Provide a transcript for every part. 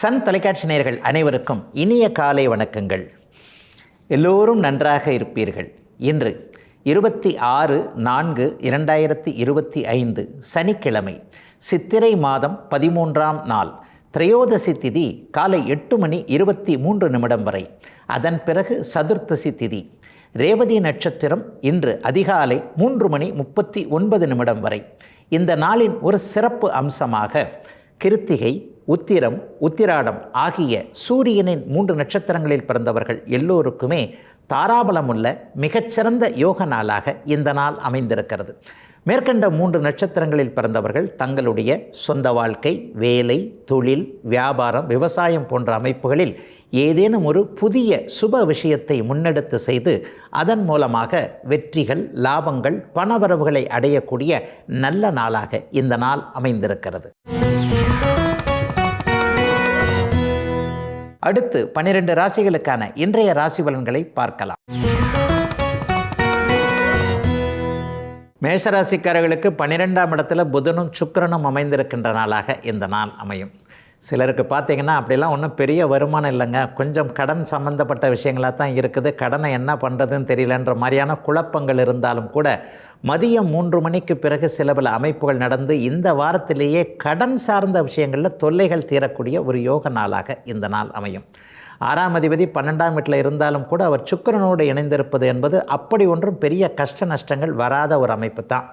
Sun தொலைக்காட்சி நேயர்கள் அனைவருக்கும் இனிய காலை வணக்கங்கள். எல்லோரும் நன்றாக இருப்பீர்கள். இன்று 26/4/2025 சனிக்கிழமை, சித்திரை மாதம் 13ஆம் நாள், திரையோதசி திதி காலை 8:23 வரை. அதன் பிறகு சதுர்த்தசி திதி. ரேவதி நட்சத்திரம் இன்று அதிகாலை 3:39 வரை. இந்த நாளின் ஒரு சிறப்பு அம்சமாக கிருத்திகை, உத்திரம், உத்திராடம் ஆகிய சூரியனின் 3 நட்சத்திரங்களில் பிறந்தவர்கள் எல்லோருக்குமே தாராபலமுள்ள மிகச்சிறந்த யோக நாளாக இந்த நாள் அமைந்திருக்கிறது. மேற்கண்ட 3 நட்சத்திரங்களில் பிறந்தவர்கள் தங்களுடைய சொந்த வாழ்க்கை, வேலை, தொழில், வியாபாரம், விவசாயம் போன்ற அமைப்புகளில் ஏதேனும் ஒரு புதிய சுப விஷயத்தை முன்னெடுத்து செய்து அதன் மூலமாக வெற்றிகள், லாபங்கள், பணவரவுகளை அடையக்கூடிய நல்ல நாளாக இந்த நாள் அமைந்திருக்கிறது. அடுத்து 12 ராசிகளுக்கான இன்றைய ராசி பலன்களை பார்க்கலாம். மேஷராசிக்காரர்களுக்கு 12ஆம் இடத்துல புதனும் சுக்கிரனும் அமைந்திருக்கின்ற நாளாக இந்த நாள் அமையும். சிலருக்கு பார்த்தீங்கன்னா அப்படிலாம் ஒன்றும் பெரிய வருமானம் இல்லைங்க, கொஞ்சம் கடன் சம்மந்தப்பட்ட விஷயங்களாக தான் இருக்குது, கடனை என்ன பண்ணுறதுன்னு தெரியலன்ற மாதிரியான குழப்பங்கள் இருந்தாலும் கூட மதியம் 3 மணிக்கு பிறகு சில பல அமைப்புகள் நடந்து இந்த வாரத்திலேயே கடன் சார்ந்த விஷயங்களில் தொல்லைகள் தீரக்கூடிய ஒரு யோக நாளாக இந்த நாள் அமையும். 6ஆம் அதிபதி 12ஆம் வீட்டில் இருந்தாலும் கூட அவர் சுக்கிரனோடு இணைந்திருப்பது என்பது அப்படி ஒன்றும் பெரிய கஷ்ட நஷ்டங்கள் வராத ஒரு அமைப்பு தான்.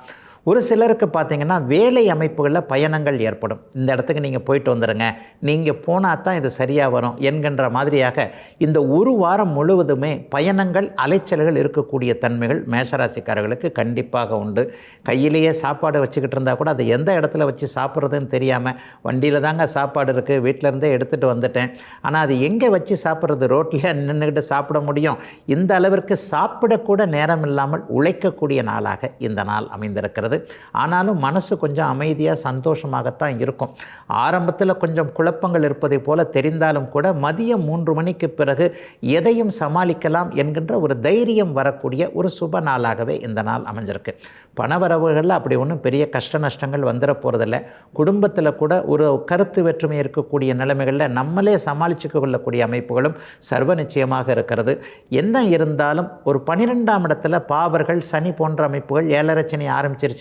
ஒரு சிலருக்கு பார்த்திங்கன்னா வேலை அமைப்புகளில் பயணங்கள் ஏற்படும். இந்த இடத்துக்கு நீங்கள் போயிட்டு வந்துடுங்க, நீங்கள் போனால் தான் இது சரியாக வரும் என்கின்ற மாதிரியாக இந்த ஒரு வாரம் முழுவதுமே பயணங்கள், அலைச்சல்கள் இருக்கக்கூடிய தன்மைகள் மேஷராசிக்காரர்களுக்கு கண்டிப்பாக உண்டு. கையிலேயே சாப்பாடு வச்சுக்கிட்டு இருந்தால் கூட அதை எந்த இடத்துல வச்சு சாப்பிட்றதுன்னு தெரியாமல், வண்டியில் தாங்க சாப்பாடு இருக்குது, வீட்டிலேருந்தே எடுத்துகிட்டு வந்துட்டேன், ஆனால் அது எங்கே வச்சு சாப்பிட்றது, ரோட்லேயே நின்றுக்கிட்டு சாப்பிட முடியும், இந்த அளவிற்கு சாப்பிடக்கூட நேரம் இல்லாமல் உழைக்கக்கூடிய நாளாக இந்த நாள் அமைந்திருக்கிறது. ஆனாலும் மனசு கொஞ்சம் அமைதியாக சந்தோஷமாகத்தான் இருக்கும். ஆரம்பத்தில் கொஞ்சம் குழப்பங்கள் இருப்பதை போல தெரிந்தாலும் கூட மதியம் 3 மணிக்கு பிறகு எதையும் சமாளிக்கலாம் என்கின்ற ஒரு தைரியம் வரக்கூடிய ஒரு சுப நாளாகவே இந்த நாள் அமைஞ்சிருக்கு. பணவரவுகளில் அப்படி ஒன்றும் பெரிய கஷ்ட நஷ்டங்கள் வந்துட போகிறதில்ல. குடும்பத்தில் கூட ஒரு கருத்து வேற்றுமை இருக்கக்கூடிய நிலைமைகளில் நம்மளே சமாளிச்சுக்க கொள்ளக்கூடிய அமைப்புகளும் சர்வ நிச்சயமாக இருக்கிறது. என்ன இருந்தாலும் ஒரு 12ஆம் இடத்துல பாவர்கள், சனி போன்ற அமைப்புகள், 7.5 சனி ஆரம்பிச்சிருச்சு,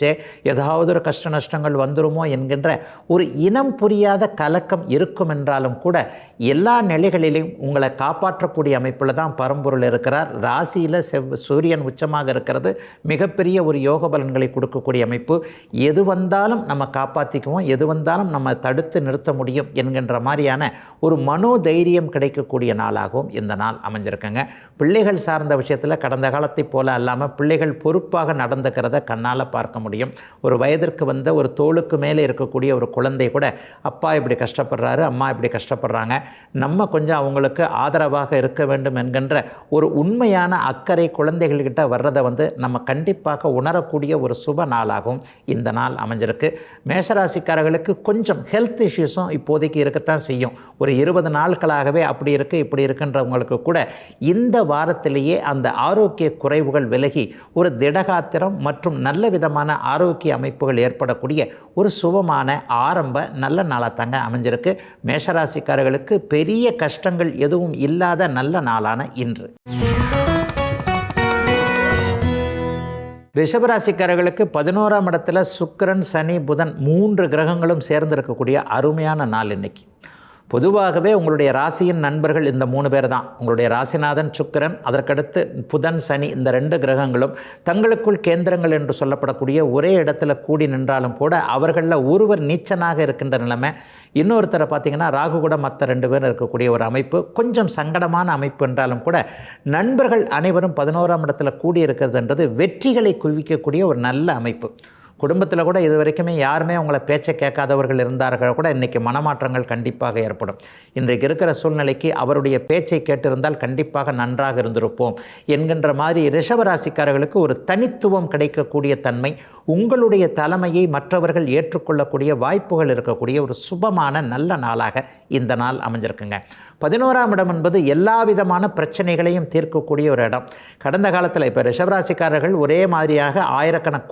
ஏதாவது ஒரு கஷ்ட நஷ்டங்கள் வந்துருமோ என்கின்ற ஒரு இனம் புரியாத கலக்கம் இருக்கும் என்றாலும் கூட எல்லா நிலைகளிலும் உங்களை காப்பாற்றக்கூடிய அமைப்பில் தான் பரம்பொருள் இருக்கிறார். ராசியில் சூரியன் உச்சமாக இருக்கிறது மிகப்பெரிய ஒரு யோக பலன்களை கொடுக்கக்கூடிய அமைப்பு. எது வந்தாலும் நம்ம காப்பாற்றிக்குவோம், எது வந்தாலும் நம்ம தடுத்து நிறுத்த முடியும் என்கின்ற மாதிரியான ஒரு மனோதைரியம் கிடைக்கக்கூடிய நாளாகவும் இந்த நாள் அமைஞ்சிருக்குங்க. பிள்ளைகள் சார்ந்த விஷயத்தில் கடந்த காலத்தை போல அல்லாமல் பிள்ளைகள் பொறுப்பாக நடந்துக்கிறத கண்ணால் பார்க்க முடியும். ஒரு வயதிற்கு வந்த ஒரு தோளுக்கு மேலே இருக்கக்கூடிய ஒரு குழந்தை கூட அப்பா இப்படி கஷ்டப்படுறாரு, அம்மா இப்படி கஷ்டப்படுறாங்க, நம்ம கொஞ்சம் அவங்களுக்கு ஆதரவாக இருக்க வேண்டும் என்கின்ற ஒரு உண்மையான அக்கறை குழந்தைகள்கிட்ட வர்றதை நம்ம கண்டிப்பாக உணரக்கூடிய ஒரு சுப நாளாகவும் இந்த நாள் அமைஞ்சிருக்கு. மேஷராசிக்காரர்களுக்கு கொஞ்சம் ஹெல்த் இஷ்யூஸும் இப்போதைக்கு இருக்கத்தான் செய்யும். ஒரு 20 நாட்களாகவே அப்படி இருக்குது இப்படி இருக்குன்றவங்களுக்கு கூட இந்த வாரத்திலேயே அந்த ஆரோக்கிய குறைவுகள் விலகி ஒரு திடகாத்திரம் மற்றும் நல்ல விதமான ஆரோக்கிய அமைப்புகள் ஏற்படக்கூடிய ஒரு சுபமான ஆரம்ப நல்ல நாளாக தாங்க அமைஞ்சிருக்கு. மேஷராசிக்காரர்களுக்கு பெரிய கஷ்டங்கள் எதுவும் இல்லாத நல்ல நாளான இன்று. ரிஷபராசிக்காரர்களுக்கு 11ஆம் இடத்துல சுக்கிரன், சனி, புதன் 3 கிரகங்களும் சேர்ந்திருக்கக்கூடிய அருமையான நாள் இன்னைக்கு. பொதுவாகவே உங்களுடைய ராசியின் நண்பர்கள் இந்த 3 பேர் தான். உங்களுடைய ராசிநாதன் சுக்கிரன், அதற்கடுத்து புதன், சனி, இந்த 2 கிரகங்களும் தங்களுக்குள் கேந்திரங்கள் என்று சொல்லப்படக்கூடிய ஒரே இடத்துல கூடி நின்றாலும் கூட அவர்களில் ஒருவர் நீச்சனாக இருக்கின்ற நிலைமை, இன்னொருத்தரை பார்த்திங்கன்னா ராகு கூட மற்ற 2 பேர் இருக்கக்கூடிய ஒரு அமைப்பு. கொஞ்சம் சங்கடமான அமைப்பு என்றாலும் கூட நண்பர்கள் அனைவரும் 11ஆம் இடத்துல கூடி இருக்கிறதுன்றது வெற்றிகளை குவிக்கக்கூடிய ஒரு நல்ல அமைப்பு. குடும்பத்தில் கூட இது வரைக்குமே யாருமே உங்களை பேச்சை கேட்காதவர்கள் இருந்தார்கள் கூட இன்றைக்கி மனமாற்றங்கள் கண்டிப்பாக ஏற்படும். இன்றைக்கு இருக்கிற சூழ்நிலைக்கு அவருடைய பேச்சை கேட்டிருந்தால் கண்டிப்பாக நன்றாக இருந்திருப்போம் என்கின்ற மாதிரி ரிஷபராசிக்காரர்களுக்கு ஒரு தனித்துவம் கிடைக்கக்கூடிய தன்மை, உங்களுடைய தலைமையை மற்றவர்கள் ஏற்றுக்கொள்ளக்கூடிய வாய்ப்புகள் இருக்கக்கூடிய ஒரு சுபமான நல்ல நாளாக இந்த நாள் அமைஞ்சிருக்குங்க. 11ஆம் இடம் என்பது எல்லா விதமான பிரச்சனைகளையும் தீர்க்கக்கூடிய ஒரு இடம். கடந்த காலத்தில் இப்போ ரிஷபராசிக்காரர்கள் ஒரே மாதிரியாக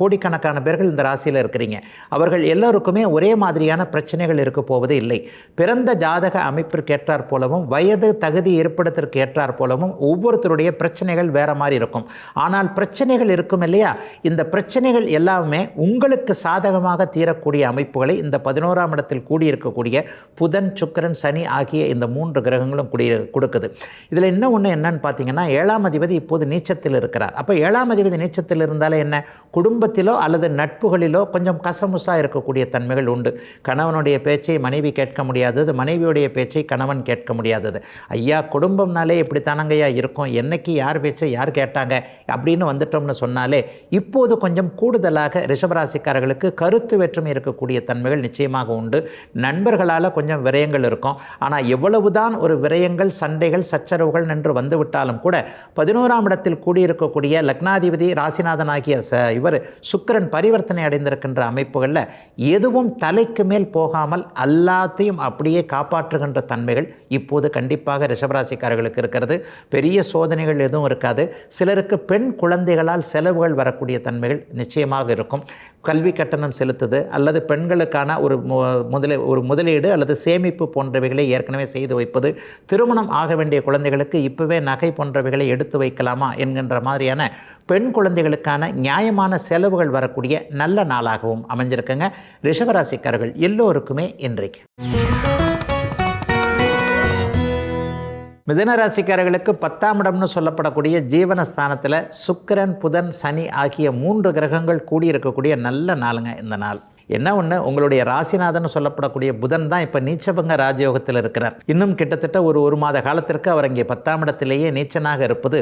கோடிக்கணக்கான பேர்கள் இந்த ராசியில் இருக்கிறீங்க. அவர்கள் எல்லோருக்குமே ஒரே மாதிரியான பிரச்சனைகள் இருக்க போவது இல்லை. பிறந்த ஜாதக அமைப்பிற்கு ஏற்றாற் போலவும் வயது தகுதி இருப்பிடத்திற்கு ஏற்றாற் போலவும் ஒவ்வொருத்தருடைய பிரச்சனைகள் வேற மாதிரி இருக்கும். ஆனால் பிரச்சனைகள் இருக்கும் இல்லையா, இந்த பிரச்சனைகள் எல்லாமே உங்களுக்கு சாதகமாக தீரக்கூடிய அமைப்புகளை இந்த 11ஆம் இடத்தில் கூடியிருக்கக்கூடிய புதன், சுக்கிரன், சனி ஆகிய இந்த 3 கிரகங்களும் கொடுக்குது. இதில் இன்னும் ஒன்று என்னன்னு பார்த்தீங்கன்னா, 7ஆம் அதிபதி இப்போது நீச்சத்தில் இருக்கிறார். அப்போ 7ஆம் அதிபதி நீச்சத்தில் இருந்தாலே என்ன, குடும்பத்திலோ அல்லது நட்புகளிலோ கொஞ்சம் கசமுசா இருக்கக்கூடிய தன்மைகள் உண்டு. கணவனுடைய பேச்சை மனைவி கேட்க முடியாதது, மனைவியுடைய பேச்சை கணவன் கேட்க முடியாதது. ஐயா குடும்பம்னாலே இப்படி தானங்கையா இருக்கும், என்னைக்கு யார் பேச்சை யார் கேட்டாங்க அப்படின்னு வந்துட்டோம்னு சொன்னாலே இப்போது கொஞ்சம் கூடுதலாக ரிஷபராசிக்காரர்களுக்கு கருத்து வேற்றுமை இருக்கக்கூடிய தன்மைகள் நிச்சயமாக உண்டு. நண்பர்களால் கொஞ்சம் விரயங்கள் இருக்கும். ஆனால் எவ்வளவுதான் ஒரு விரயங்கள், சண்டைகள், சச்சரவுகள் என்று வந்துவிட்டாலும் கூட 11ஆம் இடத்தில் கூடியிருக்கக்கூடிய லக்னாதிபதி ராசிநாதன் ஆகிய இவர் சுக்கிரன் பரிவர்த்தனை அடைந்திருக்கின்ற அமைப்புகளில் எதுவும் தலைக்கு மேல் போகாமல் எல்லாத்தையும் அப்படியே காப்பாற்றுகின்ற தன்மைகள் இப்போது கண்டிப்பாக ரிஷபராசிக்காரர்களுக்கு இருக்கிறது. பெரிய சோதனைகள் எதுவும் இருக்காது. சிலருக்கு பெண் குழந்தைகளால் செலவுகள் வரக்கூடிய தன்மைகள் நிச்சயமாக இருக்கும். கல்வி கட்டணம் செலுத்துது அல்லது பெண்களுக்கான ஒரு முதலீடு அல்லது சேமிப்பு போன்றவைகளை ஏற்கனவே செய்து வைப்பது, திருமணம் ஆக வேண்டிய குழந்தைகளுக்கு இப்போவே நகை போன்றவைகளை எடுத்து வைக்கலாமா என்கின்ற மாதிரியான பெண் குழந்தைகளுக்கான நியாயமான செலவுகள் வரக்கூடிய நல்ல நாளாகவும் அமைஞ்சிருக்குங்க. ரிஷபராசிக்காரர்கள் எல்லோருக்குமே இன்றைக்கு. மிதுன ராசிக்காரர்களுக்கு 10ஆம் இடம்னு சொல்லப்படக்கூடிய ஜீவனஸ்தானத்தில் சுக்கிரன், புதன், சனி ஆகிய 3 கிரகங்கள் கூடியிருக்கக்கூடிய நல்ல நாளுங்க இந்த நாள். என்ன ஒன்று, உங்களுடைய ராசிநாதன் சொல்லப்படக்கூடிய புதன் தான் இப்போ நீச்சபங்க ராஜயோகத்தில் இருக்கிறார். இன்னும் கிட்டத்தட்ட ஒரு மாத காலத்திற்கு அவர் இங்கே 10ஆம் இடத்திலேயே நீச்சனாக இருப்பது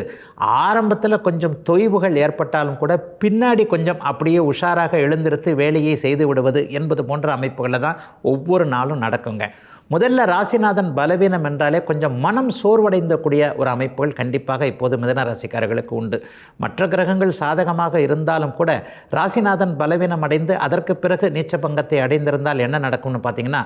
ஆரம்பத்தில் கொஞ்சம் தொய்வுகள் ஏற்பட்டாலும் கூட பின்னாடி கொஞ்சம் அப்படியே உஷாராக எழுந்திருத்து வேலையை செய்து விடுவது என்பது போன்ற அமைப்புகளில் தான் ஒவ்வொரு நாளும் நடக்குங்க. முதல்ல ராசிநாதன் பலவீனம் என்றாலே கொஞ்சம் மனம் சோர்வடைந்தக்கூடிய ஒரு அமைப்புகள் கண்டிப்பாக இப்போது மிதுன ராசிக்காரர்களுக்கு உண்டு. மற்ற கிரகங்கள் சாதகமாக இருந்தாலும் கூட ராசிநாதன் பலவீனம் அடைந்து அதற்கு பிறகு நீச்சபங்கத்தை அடைந்திருந்தால் என்ன நடக்கும்னு பார்த்தீங்கன்னா,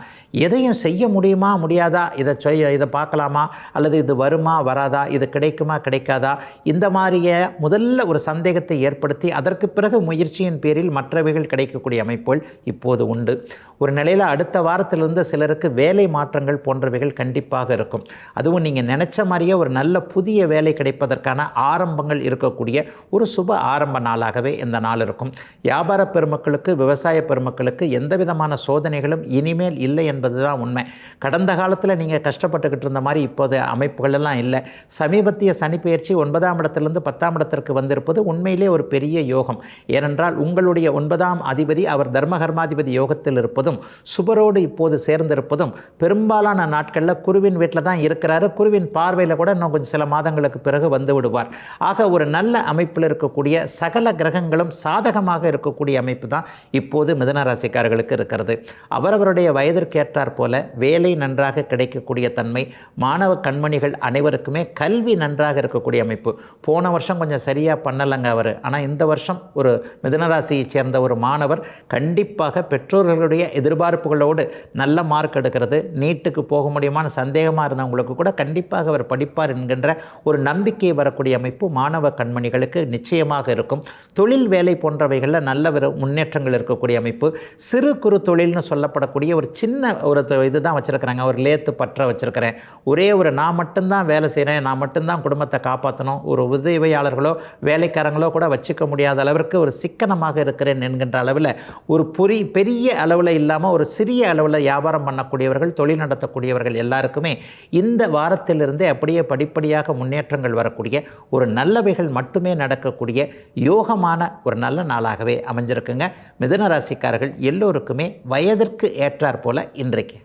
எதையும் செய்ய முடியுமா முடியாதா, இதை பார்க்கலாமா அல்லது இது வருமா வராதா, இது கிடைக்குமா கிடைக்காதா, இந்த மாதிரியே முதல்ல ஒரு சந்தேகத்தை ஏற்படுத்தி அதற்கு பிறகு முயற்சியின் பேரில் மற்றவைகள் கிடைக்கக்கூடிய அமைப்புகள் இப்போது உண்டு. ஒரு நிலையில் அடுத்த வாரத்திலிருந்து சிலருக்கு வேலை மாற்றங்கள் போன்றவைகள் கண்டிப்பாக இருக்கும். அதுவும் நீங்கள் நினச்ச மாதிரியே ஒரு நல்ல புதிய வேலை கிடைப்பதற்கான ஆரம்பங்கள் இருக்கக்கூடிய ஒரு சுப ஆரம்ப நாளாகவே இந்த நாள் இருக்கும். வியாபார பெருமக்களுக்கு, விவசாய பெருமக்களுக்கு எந்த விதமான சோதனைகளும் இனிமேல் இல்லை என்பது தான் உண்மை. கடந்த காலத்தில் நீங்கள் கஷ்டப்பட்டுக்கிட்டு இருந்த மாதிரி இப்போது அமைப்புகள் எல்லாம் இல்லை. சமீபத்திய சனிப்பெயர்ச்சி 9ஆம் இடத்திலிருந்து 10ஆம் இடத்திற்கு வந்திருப்பது உண்மையிலே ஒரு பெரிய யோகம். ஏனென்றால் உங்களுடைய 9ஆம் அதிபதி அவர் தர்மகர்மாதிபதி யோகத்தில் இருப்பதும் சுபரோடு இப்போது சேர்ந்திருப்பதும் பெரும்பாலான நாட்களில் குருவின் வீட்டில் தான் இருக்கிறாரு. குருவின் பார்வையில் கூட இன்னும் கொஞ்சம் சில மாதங்களுக்கு பிறகு வந்து விடுவார். ஆக ஒரு நல்ல அமைப்பில் இருக்கக்கூடிய சகல கிரகங்களும் சாதகமாக இருக்கக்கூடிய அமைப்பு தான் இப்போது மிதுன ராசிக்காரர்களுக்கு இருக்கிறது. அவரவருடைய வயதிற்கு ஏற்றாற் போல வேலை நன்றாக கிடைக்கக்கூடிய தன்மை, மாணவ கண்மணிகள் அனைவருக்குமே கல்வி நன்றாக இருக்கக்கூடிய அமைப்பு. போன வருஷம் கொஞ்சம் சரியாக பண்ணலைங்க அவர், ஆனால் இந்த வருஷம் ஒரு மிதுன ராசியை சேர்ந்த ஒரு மாணவர் கண்டிப்பாக பெற்றோர்களுடைய எதிர்பார்ப்புகளோடு நல்ல மார்க் எடுக்கிறது, நீட்டுக்கு போக முடியுமான சந்தேகமாக இருந்தவங்களுக்கு கூட கண்டிப்பாக அவர் படிப்பார் என்கின்ற ஒரு நம்பிக்கை வரக்கூடிய அமைப்பு மாணவ கண்மணிகளுக்கு நிச்சயமாக இருக்கும். தொழில் வேலை போன்றவைகளில் நல்ல முன்னேற்றங்கள் இருக்கக்கூடிய அமைப்பு. சிறு குறு தொழில்னு சொல்லப்படக்கூடிய ஒரு சின்ன ஒரு இதுதான் வச்சுருக்கிறாங்க. ஒரு லேத்து பற்ற வச்சுருக்கிறேன், ஒரே ஒரு நான் மட்டும்தான் வேலை செய்கிறேன், நான் மட்டும்தான் குடும்பத்தை காப்பாற்றணும், ஒரு உதவியாளர்களோ வேலைக்காரங்களோ கூட வச்சுக்க முடியாத அளவிற்கு ஒரு சிக்கனமாக இருக்கிறேன் என்கின்ற அளவில் ஒரு பெரிய அளவில் இல்லாமல் ஒரு சிறிய அளவில் வியாபாரம் பண்ணக்கூடியவர்கள், தொழில் நடத்தக்கூடியவர்கள் எல்லாருக்குமே இந்த வாரத்திலிருந்தே அப்படியே படிப்படியாக முன்னேற்றங்கள் வரக்கூடிய ஒரு நல்லவைகள் மட்டுமே நடக்கக்கூடிய யோகமான ஒரு நல்ல நாளாகவே அமைஞ்சிருக்குங்க. மிதுன ராசிக்காரர்கள் எல்லோருக்குமே வயதிற்கு ஏற்றாற் போல இன்றைக்கு.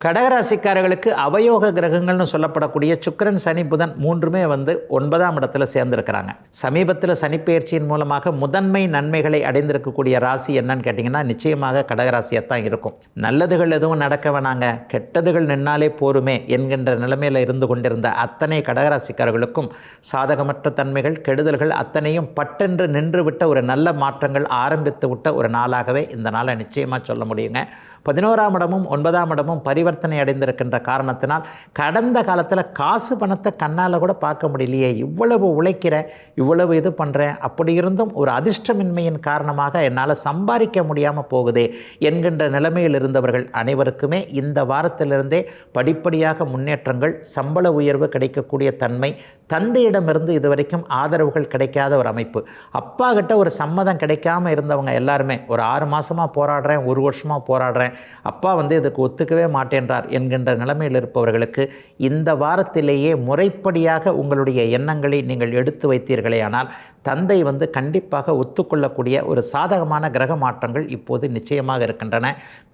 கடகராசிக்காரர்களுக்கு அவயோக கிரகங்கள்னு சொல்லப்படக்கூடிய சுக்கிரன், சனி, புதன் மூன்றுமே 9ஆம் இடத்துல சேர்ந்துருக்கிறாங்க. சமீபத்தில் சனிப்பெயர்ச்சியின் மூலமாக முதன்மை நன்மைகளை அடைந்திருக்கக்கூடிய ராசி என்னன்னு கேட்டிங்கன்னா நிச்சயமாக கடகராசியாகத்தான் இருக்கும். நல்லதுகள் எதுவும் நடக்க வேணாங்க, கெட்டதுகள் நின்னாலே போருமே என்கின்ற நிலைமையில் இருந்து கொண்டிருந்த அத்தனை கடகராசிக்காரர்களுக்கும் சாதகமற்ற தன்மைகள், கெடுதல்கள் அத்தனையும் பட்டென்று நின்று விட்ட ஒரு நல்ல மாற்றங்கள் ஆரம்பித்து விட்ட ஒரு நாளாகவே இந்த நாளை நிச்சயமாக சொல்ல முடியுங்க. 11ஆம் இடமும் 9ஆம் இடமும் பரிவர்த்தனை அடைந்திருக்கின்ற காரணத்தினால் கடந்த காலத்தில் காசு பணத்தை கண்ணால் கூட பார்க்க முடியலையே, இவ்வளவு உழைக்கிறேன், இவ்வளவு இது பண்ணுறேன், அப்படி இருந்தும் ஒரு அதிர்ஷ்டமின்மையின் காரணமாக என்னால் சம்பாதிக்க முடியாமல் போகுதே என்கின்ற நிலைமையில் இருந்தவர்கள் அனைவருக்குமே இந்த வாரத்திலிருந்தே படிப்படியாக முன்னேற்றங்கள், சம்பள உயர்வு கிடைக்கக்கூடிய தன்மை, தந்தையிடமிருந்து இதுவரைக்கும் ஆதரவுகள் கிடைக்காத ஒரு அமைப்பு, அப்பா கிட்ட ஒரு சம்மதம் கிடைக்காம இருந்தவங்க எல்லாருமே ஒரு 6 மாதமாக போராடுறேன், 1 வருஷமாக போராடுறேன், அப்பா இதுக்கு ஒத்துக்கவே மாட்டேன்றார் என்கின்ற நிலைமையில் இருப்பவர்களுக்கு இந்த வாரத்திலேயே முறைப்படியாக உங்களுடைய எண்ணங்களை நீங்கள் எடுத்து வைத்தீர்களே ஆனால் தந்தை கண்டிப்பாக ஒத்துக்கொள்ளக்கூடிய ஒரு சாதகமான கிரக மாற்றங்கள் இப்போது நிச்சயமாக இருக்கின்றன.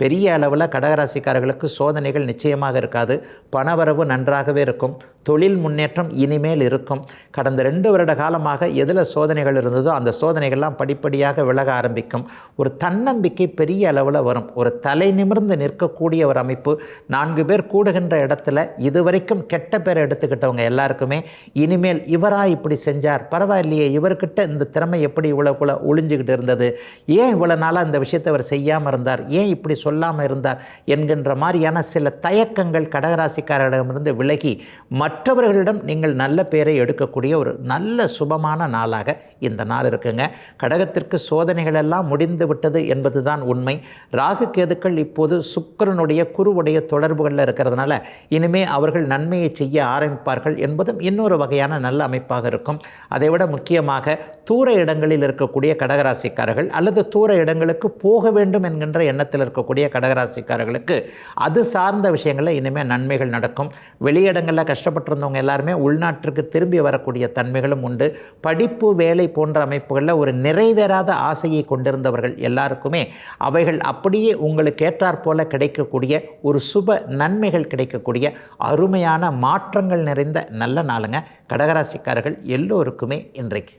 பெரிய அளவில் கடகராசிக்காரர்களுக்கு சோதனைகள் நிச்சயமாக இருக்காது. பணவரவு நன்றாகவே இருக்கும். தொழில் முன்னேற்றம் இனிமேல் இருக்கும். கடந்த 2 வருட காலமாக எதில் சோதனைகள் இருந்ததோ அந்த சோதனைகள்லாம் படிப்படியாக விலக ஆரம்பிக்கும். ஒரு தன்னம்பிக்கை பெரிய அளவில் வரும். ஒரு தலை நிமிர்ந்து நிற்கக்கூடிய ஒரு அமைப்பு. 4 பேர் கூடுகின்ற இடத்துல இதுவரைக்கும் கெட்ட பேரை எடுத்துக்கிட்டவங்க எல்லாருக்குமே இனிமேல் இவரா இப்படி செஞ்சார், பரவாயில்லையே, இவர்கிட்ட இந்த திறமை எப்படி இவ்வளோ ஒளிஞ்சுக்கிட்டு இருந்தது, ஏன் இவ்வளோ நாளாக இந்த விஷயத்தை அவர் செய்யாமல் இருந்தார், ஏன் இப்படி சொல்லாமல் இருந்தார் என்கின்ற மாதிரியான சில தயக்கங்கள் கடகராசிக்காரரிடமிருந்து விலகி மற்றவர்களிடம் நீங்கள் நல்ல பேரை எடுக்கக்கூடிய ஒரு நல்ல சுபமான நாளாக இந்த நாள் இருக்குங்க. கடகத்திற்கு சோதனைகள் எல்லாம் முடிந்து விட்டது என்பதுதான் உண்மை. ராகு கேதுக்கள் இப்போது சுக்கிரனுடைய குருவுடைய தொடர்புகளில் இருக்கிறதுனால இனிமே அவர்கள் நன்மையை செய்ய ஆரம்பிப்பார்கள் என்பதும் இன்னொரு வகையான நல்ல அமைப்பாக இருக்கும். அதைவிட முக்கியமாக தூர இடங்களில் இருக்கக்கூடிய கடகராசிக்காரர்கள் அல்லது தூர இடங்களுக்கு போக வேண்டும் என்கின்ற எண்ணத்தில் இருக்கக்கூடிய கடகராசிக்காரர்களுக்கு அது சார்ந்த விஷயங்களில் இனிமேல் நன்மைகள் நடக்கும். வெளியிடங்களில் கஷ்டப்பட்டிருந்தவங்க எல்லாருமே உள்நாட்டிற்கு திரும்பி வரக்கூடிய தன்மைகளும் உண்டு. படிப்பு, வேலை போன்ற அமைப்புகளில் ஒரு நிறைவேறாத ஆசையை கொண்டிருந்தவர்கள் எல்லாருக்குமே அவைகள் அப்படியே உங்களுக்கு ஏற்றாற் போல கிடைக்கக்கூடிய ஒரு சுப நன்மைகள் கிடைக்கக்கூடிய அருமையான மாற்றங்கள் நிறைந்த நல்ல நாளுங்க கடகராசிக்காரர்கள் எல்லோருக்குமே இன்றைக்கு.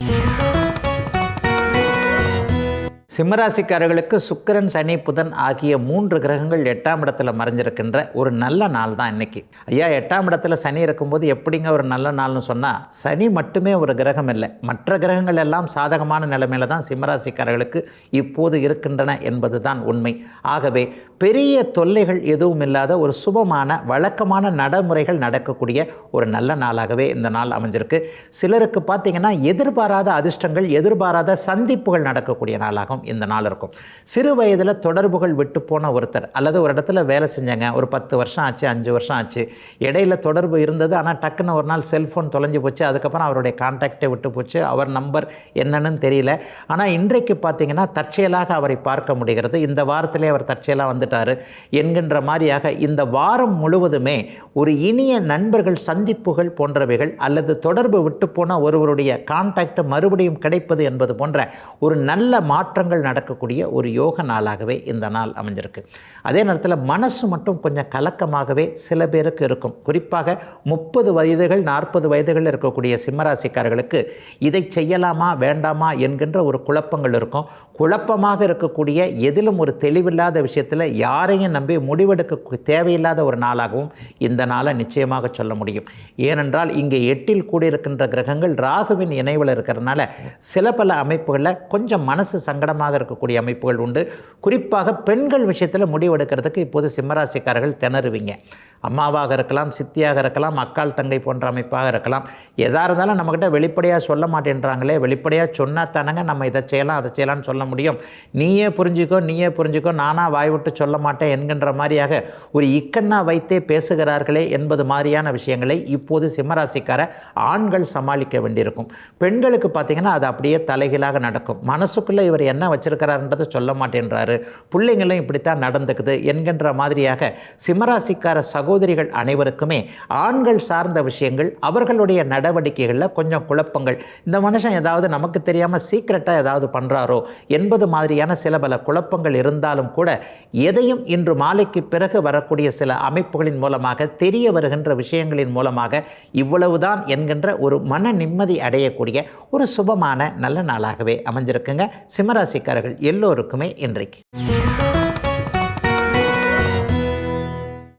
சிம்மராசிக்காரர்களுக்கு சுக்கிரன், சனி, புதன் ஆகிய 3 கிரகங்கள் 8ஆம் இடத்துல மறைஞ்சிருக்கின்ற ஒரு நல்ல நாள் தான் இன்னைக்கு. ஐயா, 8ஆம் இடத்துல சனி இருக்கும்போது எப்படிங்க ஒரு நல்ல நாள்னு சொன்னால், சனி மட்டுமே ஒரு கிரகம் இல்லை, மற்ற கிரகங்கள் எல்லாம் சாதகமான நிலைமையில தான் சிம்மராசிக்காரர்களுக்கு இப்போது இருக்கின்றன என்பது தான் உண்மை. ஆகவே பெரிய தொல்லைகள் எதுவும் இல்லாத ஒரு சுபமான வழக்கமான நடைமுறைகள் நடக்கக்கூடிய ஒரு நல்ல நாளாகவே இந்த நாள் அமைஞ்சிருக்கு. சிலருக்கு பார்த்தீங்கன்னா எதிர்பாராத அதிர்ஷ்டங்கள், எதிர்பாராத சந்திப்புகள் நடக்கக்கூடிய நாளாகும் இந்த நாள் இருக்கும். சிறு வயதில் தொடர்புகள் விட்டு போன ஒருத்தர் அல்லது ஒரு இடத்துல வேலை செஞ்சாங்க, ஒரு 10 வருஷம் ஆச்சு, 5 வருஷம் ஆச்சு, இடையில தொடர்பு இருந்தது, ஆனால் டக்குன்னு ஒரு நாள் செல்ஃபோன் தொலைஞ்சு போச்சு, அதுக்கப்புறம் அவருடைய கான்டாக்டை விட்டு போச்சு, அவர் நம்பர் என்னன்னு தெரியல. ஆனால் இன்றைக்கு பார்த்தீங்கன்னா தற்செயலாக அவரை பார்க்க முடிகிறது. இந்த வாரத்திலே அவர் தற்செயலாக வந்துட்டார் என்கின்ற மாதிரியாக இந்த வாரம் முழுவதுமே ஒரு இனிய நண்பர்கள் சந்திப்புகள் போன்றவைகள் அல்லது தொடர்பு விட்டு போன ஒருவருடைய கான்டாக்ட் மறுபடியும் கிடைப்பது என்பது போன்ற ஒரு நல்ல மாற்றங்கள் நடக்கக்கூடிய ஒரு யோக நாளாகவே இந்த நாள் அமைஞ்சிருக்கு. அதே நேரத்தில் மனசு மட்டும் கொஞ்சம் கலக்கமாகவே சில பேருக்கு இருக்கும். குறிப்பாக 30 வயதுகள் 40 வயதுகள் இருக்கக்கூடிய சிம்மராசிக்காரர்களுக்கு இதை செய்யலாமா வேண்டாமா என்கின்ற ஒரு குழப்பங்கள் இருக்கும். குழப்பமாக இருக்கக்கூடிய எதிலும் ஒரு தெளிவில்லாத விஷயத்தில் யாரையும் நம்பி முடிவெடுக்க தேவையில்லாத ஒரு நாளாகவும் இந்த நாளை நிச்சயமாக சொல்ல முடியும். ஏனென்றால் இங்கே 8இல் கூடியிருக்கின்ற கிரகங்கள் ராகுவின் இணைவில் இருக்கிறதுனால சில பல அமைப்புகளில் கொஞ்சம் மனசு சங்கடமாக இருக்கக்கூடிய அமைப்புகள் உண்டு. குறிப்பாக பெண்கள் விஷயத்தில் முடிவெடுக்கிறதுக்கு இப்போது சிம்மராசிக்காரர்கள் திணறுவீங்க. அம்மாவாக இருக்கலாம், சித்தியாக இருக்கலாம், அக்கால் தங்கை போன்ற அமைப்பாக இருக்கலாம். எதாக இருந்தாலும் நம்மக்கிட்ட வெளிப்படையாக சொல்ல மாட்டேன்றாங்களே, வெளிப்படையாக சொன்னால் தானங்க நம்ம இதை செய்யலாம் அதை செய்யலாம்னு சொல்ல முடியும். நீயே புரிஞ்சுக்கோ, நானாக வாய் விட்டு சொல்ல மாட்டேன் என்கின்ற மாதிரியாக ஒரு இக்கண்ணா வைத்தே பேசுகிறார்களே என்பது மாதிரியான விஷயங்களை இப்போது சிம்மராசிக்கார ஆண்கள் சமாளிக்க வேண்டியிருக்கும். பெண்களுக்கு பார்த்திங்கன்னா அது அப்படியே தலைகீழாக நடக்கும். மனசுக்குள்ளே இவர் என்ன வச்சிருக்கிறாருன்றதை சொல்ல மாட்டேன்றாரு, பிள்ளைங்களும் இப்படித்தான் நடந்துக்குது என்கின்ற மாதிரியாக சிம்மராசிக்கார சகோதரிகள் அனைவருக்குமே ஆண்கள் சார்ந்த விஷயங்கள், அவர்களுடைய நடவடிக்கைகளில் கொஞ்சம் குழப்பங்கள், இந்த மனுஷன் ஏதாவது நமக்கு தெரியாமல் சீக்கிரட்டாக ஏதாவது பண்ணுறாரோ என்பது மாதிரியான சில பல குழப்பங்கள் இருந்தாலும் கூட எதையும் இன்று மாலைக்கு பிறகு வரக்கூடிய சில அமைப்புகளின் மூலமாக தெரிய வருகின்ற விஷயங்களின் மூலமாக இவ்வளவுதான் என்கின்ற ஒரு மன நிம்மதி அடையக்கூடிய ஒரு சுபமான நல்ல நாளாகவே அமைஞ்சிருக்குங்க சிம்மராசிக்காரர்கள் எல்லோருக்குமே இன்றைக்கு.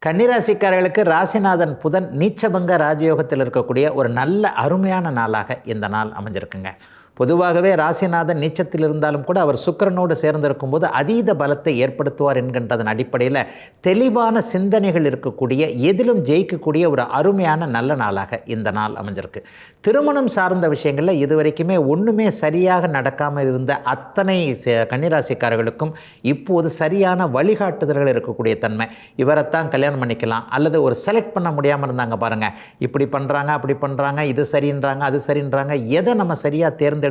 கன்னிராசிக்காரர்களுக்கு ராசிநாதன் புதன் நீச்சபங்க ராஜயோகத்தில் இருக்கக்கூடிய ஒரு நல்ல அருமையான நாளாக இந்த நாள் அமைஞ்சிருக்குங்க. பொதுவாகவே ராசிநாதன் நீச்சத்தில் இருந்தாலும் கூட அவர் சுக்கிரனோடு சேர்ந்திருக்கும் போது அதீத பலத்தை ஏற்படுத்துவார் என்கின்றதன் அடிப்படையில் தெளிவான சிந்தனைகள் இருக்கக்கூடிய எதிலும் ஜெயிக்கக்கூடிய ஒரு அருமையான நல்ல நாளாக இந்த நாள் அமைஞ்சிருக்கு. திருமணம் சார்ந்த விஷயங்களில் இதுவரைக்குமே ஒன்றுமே சரியாக நடக்காமல் இருந்த அத்தனை கன்னிராசிக்காரர்களுக்கும் இப்போது சரியான வழிகாட்டுதல்கள் இருக்கக்கூடிய தன்மை. இவரைத்தான் கல்யாணம் பண்ணிக்கலாம், அல்லது ஒரு செலக்ட் பண்ண முடியாமல் இருந்தாங்க பாருங்கள், இப்படி பண்ணுறாங்க அப்படி பண்ணுறாங்க, இது சரின்றாங்க அது சரின்றாங்க, எதை நம்ம சரியாக தேர்ந்தெடுக்கிறது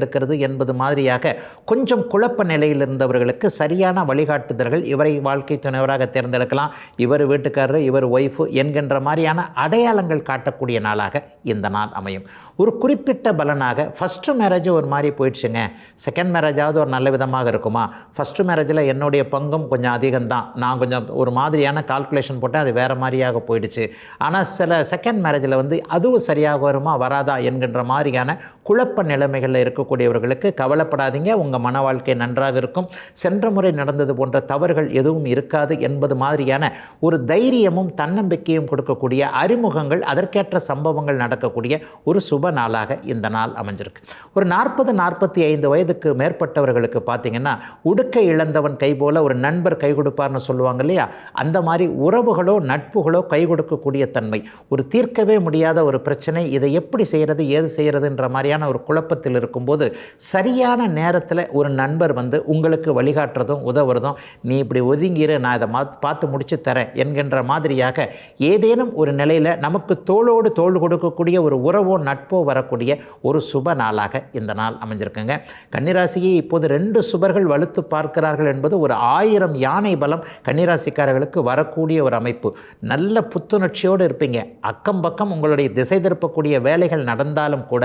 என்பது மாதிரியாக கொஞ்சம் குழப்ப நிலையில் இருந்தவர்களுக்கு சரியான வழிகாட்டுதல்கள், இவரை வாழ்க்கை துணைவராக தேர்ந்தெடுக்கலாம், இவர் வீட்டுக்காரர் இவர் ஒய்ஃபு என்கின்ற மாதிரியான அடையாளங்கள் காட்டக்கூடிய நாளாக இந்த நாள் அமையும். ஒரு குறிப்பிட்ட பலனாக ஃபஸ்ட்டு மேரேஜ் ஒரு மாதிரி போயிடுச்சுங்க, செகண்ட் மேரேஜாவது ஒரு நல்ல விதமாக இருக்குமா, ஃபஸ்ட்டு மேரேஜில் என்னுடைய பங்கும் கொஞ்சம் அதிகம்தான், நான் கொஞ்சம் ஒரு மாதிரியான கால்குலேஷன் போட்டேன், அது வேறு மாதிரியாக போயிடுச்சு, ஆனால் சில செகண்ட் மேரேஜில் அதுவும் சரியாக வருமா வராதா என்கின்ற மாதிரியான குழப்ப நிலைமைகளில் இருக்கக்கூடியவர்களுக்கு கவலைப்படாதீங்க, உங்கள் மன வாழ்க்கை நன்றாக இருக்கும், சென்ற முறை நடந்தது போன்ற தவறுகள் எதுவும் இருக்காது என்பது மாதிரியான ஒரு தைரியமும் தன்னம்பிக்கையும் கொடுக்கக்கூடிய அறிமுகங்கள், அதற்கேற்ற சம்பவங்கள் நடக்கக்கூடிய ஒரு சுப நாளாக இந்த நாள் அமைஞ்சிருக்கு. ஒரு 40-45 வயதுக்கு மேற்பட்டவர்களுக்கு பார்த்தீங்கன்னா உடுக்கை இழந்தவன் கை போல ஒரு நண்பர் கை கொடுப்பார்னு சொல்லுவாங்க இல்லையா, அந்த மாதிரி உறவுகளோ நட்புகளோ கை கொடுக்கக்கூடிய தன்மை, ஒரு தீர்க்கவே முடியாத ஒரு பிரச்சனை, இதை எப்படி செய்கிறது ஏது செய்கிறதுன்ற மாதிரியான ஒரு குழப்பத்தில் இருக்கும்போது சரியான நேரத்தில் ஒரு நண்பர் உங்களுக்கு வழிகாட்டுறதும் உதவுறதும், நீ இப்படி ஒதுங்கிரு நான் இதை பார்த்து முடிச்சு தரேன் என்கின்ற மாதிரியாக ஏதேனும் ஒரு நிலையில் நமக்கு தோளோடு தோள் கொடுக்கக்கூடிய ஒரு உறவோ நட்போ வரக்கூடிய ஒரு சுப நாளாக இந்த நாள் அமைஞ்சிருக்குங்க. கன்னிராசியை இப்போது 2 சுபர்கள் வலுத்து பார்க்கிறார்கள் என்பது ஒரு 1000 யானை பலம் கன்னிராசிக்காரர்களுக்கு வரக்கூடிய ஒரு அமைப்பு. நல்ல புத்துணர்ச்சியோடு இருப்பீங்க. அக்கம் பக்கம் உங்களுடைய திசை திருப்பக்கூடிய வேலைகள் நடந்தாலும் கூட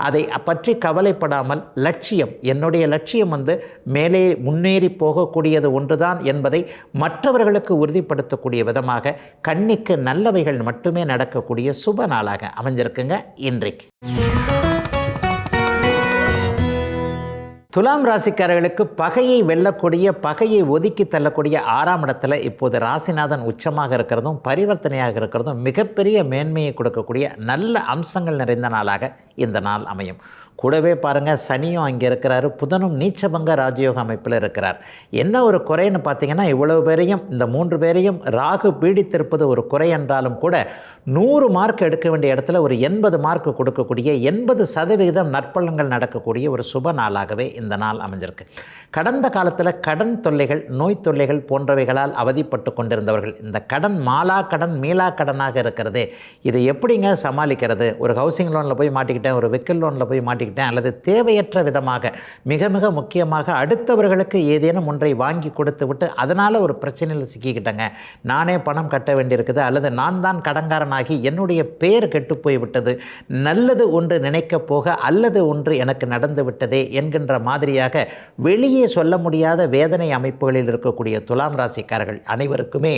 அதை பற்றி கவலைப்படாமல் லட்சியம், என்னுடைய லட்சியம் மேலே முன்னேறி போகக்கூடியது ஒன்றுதான் என்பதை மற்றவர்களுக்கு உறுதிப்படுத்தக்கூடிய விதமாக கண்ணிக்கு நல்லவைகள் மட்டுமே நடக்கக்கூடிய சுப நாளாக அமைஞ்சிருக்குங்க இன்றைக்கு. துலாம் ராசிக்காரர்களுக்கு பகையை வெல்லக்கூடிய, பகையை ஒதுக்கி தள்ளக்கூடிய 6ஆம் இடத்துல இப்போது ராசிநாதன் உச்சமாக இருக்கிறதும் பரிவர்த்தனையாக இருக்கிறதும் மிகப்பெரிய மேன்மையை கொடுக்கக்கூடிய நல்ல அம்சங்கள் நிறைந்த நாளாக இந்த நாள் அமையும். கூடவே பாருங்கள், சனியும் அங்கே இருக்கிறாரு, புதனும் நீச்சபங்க ராஜயோக அமைப்பில் இருக்கிறார். என்ன ஒரு குறைன்னு பார்த்தீங்கன்னா, இவ்வளவு பேரையும் இந்த 3 பேரையும் ராகு பீடித்திருப்பது ஒரு குறை என்றாலும் கூட 100 மார்க் எடுக்க வேண்டிய இடத்துல ஒரு 80 மார்க் கொடுக்கக்கூடிய 80% நற்பலன்கள் நடக்கக்கூடிய ஒரு சுப நாளாகவே இந்த நாள் அமைஞ்சிருக்கு. கடந்த காலத்தில் கடன் தொல்லைகள், நோய் தொல்லைகள் போன்றவைகளால் அவதிப்பட்டு கொண்டிருந்தவர்கள், இந்த கடன் மாலா கடன் மீளா கடனாக இருக்கிறது, இதை எப்படிங்க சமாளிக்கிறது? ஒரு ஹவுசிங் லோனில் போய் மாட்டிக்கிட்டேன், ஒரு வெஹிக்கிள் லோனில் போய் மாட்டிக்கிட்டேன், அல்லது தேவையற்ற விதமாக மிக மிக முக்கியமாக அடுத்தவர்களுக்கு ஏதேனும் ஒன்றை வாங்கி கொடுத்து விட்டு அதனால் ஒரு பிரச்சனையில் சிக்கிக்கிட்டேங்க, நானே பணம் கட்ட வேண்டியிருக்குது, அல்லது நான் தான் கடன்காரனாகி என்னுடைய பெயர் கெட்டு போய்விட்டது, நல்லது ஒன்று நினைக்க போக அல்லது ஒன்று எனக்கு நடந்து விட்டதே என்கின்ற மாதிரியாக வெளியே சொல்ல முடியாத வேதனை அமைப்புகளில் இருக்கக்கூடிய துலாம் ராசிக்காரர்கள் அனைவருக்குமே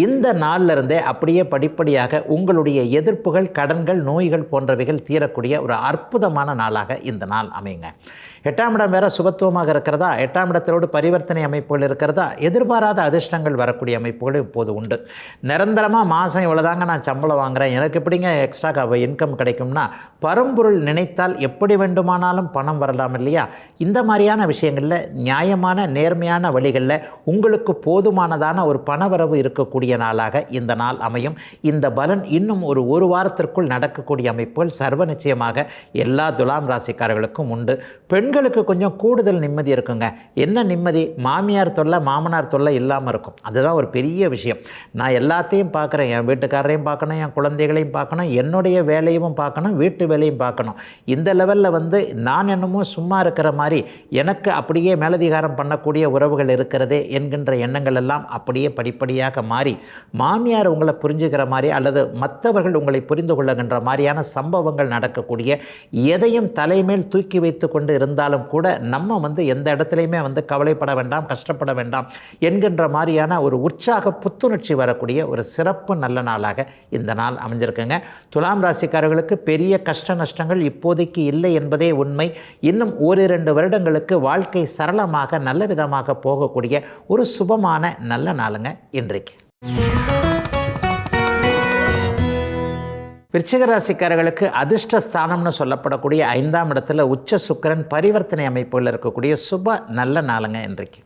இந்த நாளிலிருந்தே அப்படியே படிப்படியாக உங்களுடைய எதிர்ப்புகள், கடன்கள், நோய்கள் போன்றவைகள் தீரக்கூடிய ஒரு அற்புதமான நாளாக இந்த நாள் அமையுங்க. 8ஆம் இடம் வேற சுபத்துவமாக இருக்கிறதா, 8ஆம் இடத்தோடு பரிவர்த்தனை அமைப்புகள் இருக்கிறதா, எதிர்பாராத அதிர்ஷ்டங்கள் வரக்கூடிய அமைப்புகள் இப்போது உண்டு. நிரந்தரமாக மாதம் இவ்வளோதாங்க நான் சம்பளம் வாங்குகிறேன், எனக்கு எப்படிங்க எக்ஸ்ட்ரா இன்கம் கிடைக்கும்னா, பரம்பொருள் நினைத்தால் எப்படி வேண்டுமானாலும் பணம் வரலாம் இல்லையா? இந்த மாதிரியான விஷயங்களில் நியாயமான நேர்மையான வழிகளில் உங்களுக்கு போதுமானதான ஒரு பணவரவு இருக்கக்கூடிய நாளாக இந்த நாள் அமையும். இந்த பலன் இன்னும் ஒரு வாரத்திற்குள் நடக்கக்கூடிய அமைப்புகள் சர்வ நிச்சயமாக எல்லா துலாம் ராசிக்காரர்களுக்கும் உண்டு. பெண்களுக்கு கொஞ்சம் கூடுதல் நிம்மதி இருக்குங்க. என்ன நிம்மதி? மாமியார் தொல்லை மாமனார் தொல்லை இல்லாமல் இருக்கும். அதுதான் ஒரு பெரிய விஷயம். நான் எல்லாத்தையும் பார்க்குறேன், என் வீட்டுக்காரரையும் பார்க்கணும், என் குழந்தைகளையும் பார்க்கணும், என்னுடைய வேலையும் பார்க்கணும், வீட்டு வேலையும் பார்க்கணும். இந்த லெவலில் நான் என்னமோ சும்மா இருக்கிற மாதிரி எனக்கு அப்படியே மேலதிகாரம் பண்ணக்கூடிய உறவுகள் இருக்கிறதே என்கின்ற எண்ணங்கள் எல்லாம் அப்படியே படிப்படியாக மாறி மாமியார் உங்களை புரிஞ்சுக்கிற மாதிரி அல்லது மற்றவர்கள் உங்களை புரிந்து கொள்ளுகின்ற மாதிரியான சம்பவங்கள் நடக்கக்கூடிய, எதையும் தலை தலைமேல் தூக்கி வைத்து கொண்டு இருந்தாலும் கூட நம்ம எந்த இடத்துலையுமே கவலைப்பட வேண்டாம், கஷ்டப்பட வேண்டாம் என்கின்ற மாதிரியான ஒரு உற்சாக புத்துணர்ச்சி வரக்கூடிய ஒரு சிறப்பு நல்ல நாளாக இந்த நாள் அமைஞ்சிருக்குங்க. துலாம் ராசிக்காரர்களுக்கு பெரிய கஷ்ட நஷ்டங்கள் இப்போதைக்கு இல்லை என்பதே உண்மை. இன்னும் ஓரிரண்டு வருடங்களுக்கு வாழ்க்கை சரளமாக நல்ல விதமாக போகக்கூடிய ஒரு சுபமான நல்ல நாளுங்க இன்றைக்கு. விருச்சிக ராசிக்காரர்களுக்கு அதிர்ஷ்ட ஸ்தானம்னு சொல்லப்படக்கூடிய 5ஆம் இடத்துல உச்ச சுக்கிரன் பரிவர்த்தனை அமைப்புகளில் இருக்கக்கூடிய சுப நல்ல நாளுங்க இன்றைக்கு.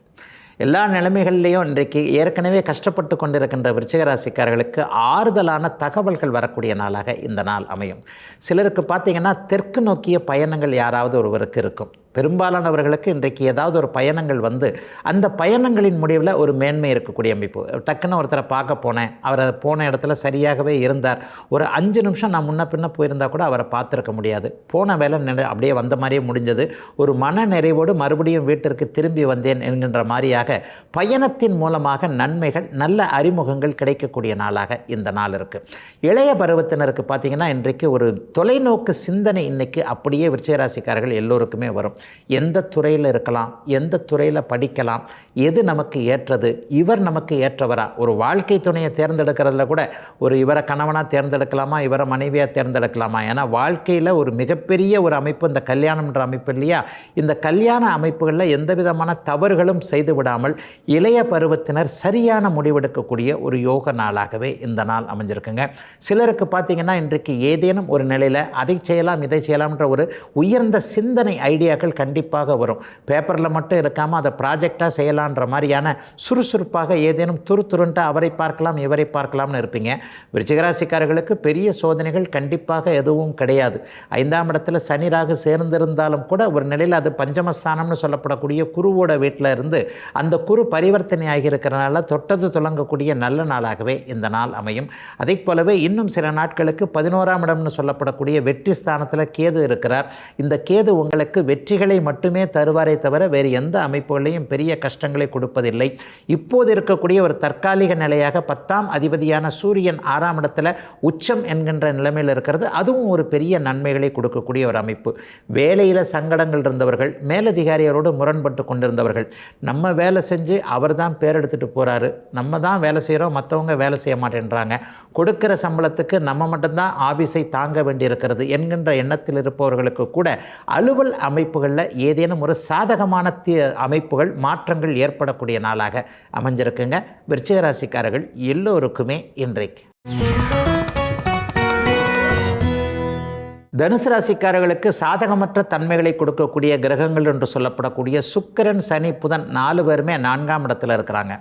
எல்லா நிலைமைகள்லேயும் இன்றைக்கு ஏற்கனவே கஷ்டப்பட்டு கொண்டிருக்கின்ற விருச்சிக ராசிக்காரர்களுக்கு ஆறுதலான தகவல்கள் வரக்கூடிய நாளாக இந்த நாள் அமையும். சிலருக்கு பார்த்திங்கன்னா தெற்கு நோக்கிய பயணங்கள் யாராவது ஒருவருக்கு இருக்கும். பெரும்பாலானவர்களுக்கு இன்றைக்கு ஏதாவது ஒரு பயணங்கள் அந்த பயணங்களின் முடிவில் ஒரு மேன்மை இருக்கக்கூடிய அமைப்பு. டக்குன்னு ஒருத்தரை பார்க்க போனேன், அவரை போன இடத்துல சரியாகவே இருந்தார், ஒரு 5 நிமிஷம் நான் முன்ன பின்ன போயிருந்தால் கூட அவரை பார்த்துருக்க முடியாது, போன வேலை அப்படியே வந்த மாதிரியே முடிஞ்சது, ஒரு மன நிறைவோடு மறுபடியும் வீட்டிற்கு திரும்பி வந்தேன் என்கின்ற மாதிரியாக பயணத்தின் மூலமாக நன்மைகள் நல்ல அறிமுகங்கள் கிடைக்கக்கூடிய நாளாக இந்த நாள் இருக்குது. இளைய பருவத்தினருக்கு பார்த்திங்கன்னா இன்றைக்கு ஒரு தொலைநோக்கு சிந்தனை இன்றைக்கி அப்படியே விருச்சிக ராசிக்காரர்கள் எல்லோருக்குமே வரும். எந்த துறையில் இருக்கலாம், எந்த துறையில் படிக்கலாம், எது நமக்கு ஏற்றது, இவர் நமக்கு ஏற்றவரா, ஒரு வாழ்க்கை துணையை தேர்ந்தெடுக்கிறதுல கூட ஒரு இவரை கணவனாக தேர்ந்தெடுக்கலாமா, இவரை மனைவியாக தேர்ந்தெடுக்கலாமா. ஏன்னா வாழ்க்கையில் ஒரு மிகப்பெரிய ஒரு அமைப்பு இந்த கல்யாணம்ன்ற அமைப்பு இல்லையா. இந்த கல்யாண அமைப்புகளில் எந்த விதமான தவறுகளும் செய்து விடாமல் இளைய பருவத்தினர் சரியான முடிவெடுக்கக்கூடிய ஒரு யோக நாளாகவே இந்த நாள் அமைஞ்சிருக்குங்க. சிலருக்கு பார்த்திங்கன்னா இன்றைக்கு ஏதேனும் ஒரு நிலையில் அதை செய்யலாம் இதை செய்யலாம்ன்ற ஒரு உயர்ந்த சிந்தனை ஐடியாக்கள் கண்டிப்பாக வரும். பேப்பரில் மட்டும் இருக்காமல் அதை ப்ராஜெக்டாக செய்யலான்ற மாதிரியான சுறுசுறுப்பாக ஏதேனும் துருந்துருன்ட்டு அவரை பார்க்கலாம் இவரை பார்க்கலாம்னு இருப்பீங்க. விருச்சிகராசிக்காரர்களுக்கு பெரிய சோதனைகள் கண்டிப்பாக எதுவும் கிடையாது. 5ஆம் இடத்துல சனி ராகு சேர்ந்திருந்தாலும் கூட ஒரு நிலையில் அது பஞ்சமஸ்தானம்னு சொல்லப்படக்கூடிய குருவோட வீட்டில் இருந்து அந்த குரு பரிவர்த்தனை ஆகியிருக்கிறனால தொட்டது துளங்கக்கூடிய நல்ல நாளாகவே இந்த நாள் அமையும். அதை போலவே இன்னும் சில நாட்களுக்கு 11ஆம் இடம்னு சொல்லப்படக்கூடிய வெற்றி ஸ்தானத்தில் கேது இருக்கிறார். இந்த கேது உங்களுக்கு வெற்றிகளை மட்டுமே தருவாரே தவிர வேறு எந்த அமைப்புகளையும் பெரிய கஷ்டங்களை கொடுப்பதில்லை. இப்போது இருக்கக்கூடிய ஒரு தற்காலிக நிலையாக 10ஆம் அதிபதியான சூரியன் 6ஆம் இடத்துல உச்சம் என்கின்ற நிலைமையில் இருக்கிறது. அதுவும் ஒரு பெரிய நன்மைகளை கொடுக்கக்கூடிய ஒரு அமைப்பு. வேலையில் சங்கடங்கள் இருந்தவர்கள், மேலதிகாரிகளோடு முரண்பட்டு கொண்டிருந்தவர்கள், நம்ம வேலை செஞ்சு அவர் தான் பேர் எடுத்துகிட்டு போகிறாரு, நம்ம தான் வேலை செய்கிறோம், மற்றவங்க வேலை செய்ய மாட்டேன்றாங்க, கொடுக்கிற சம்பளத்துக்கு நம்ம மட்டும்தான் ஆபீஸை தாங்க வேண்டியிருக்கிறது என்கின்ற எண்ணத்தில் இருப்பவர்களுக்கு கூட அலுவல் அமைப்புகளில் ஏதேனும் ஒரு சாதகமான அமைப்புகள் மாற்றங்கள் ஏற்படக்கூடிய நாளாக அமைஞ்சிருக்குங்க. விருச்சிக ராசிக்காரர்கள் எல்லோருக்குமே இன்றைக்கு. தனுசு ராசிக்காரர்களுக்கு சாதகமற்ற தன்மைகளை கொடுக்கக்கூடிய கிரகங்கள் என்று சொல்லப்படக்கூடிய சுக்கிரன் சனி புதன் 4 பேருமே 4ஆம் இடத்துல இருக்கிறாங்க.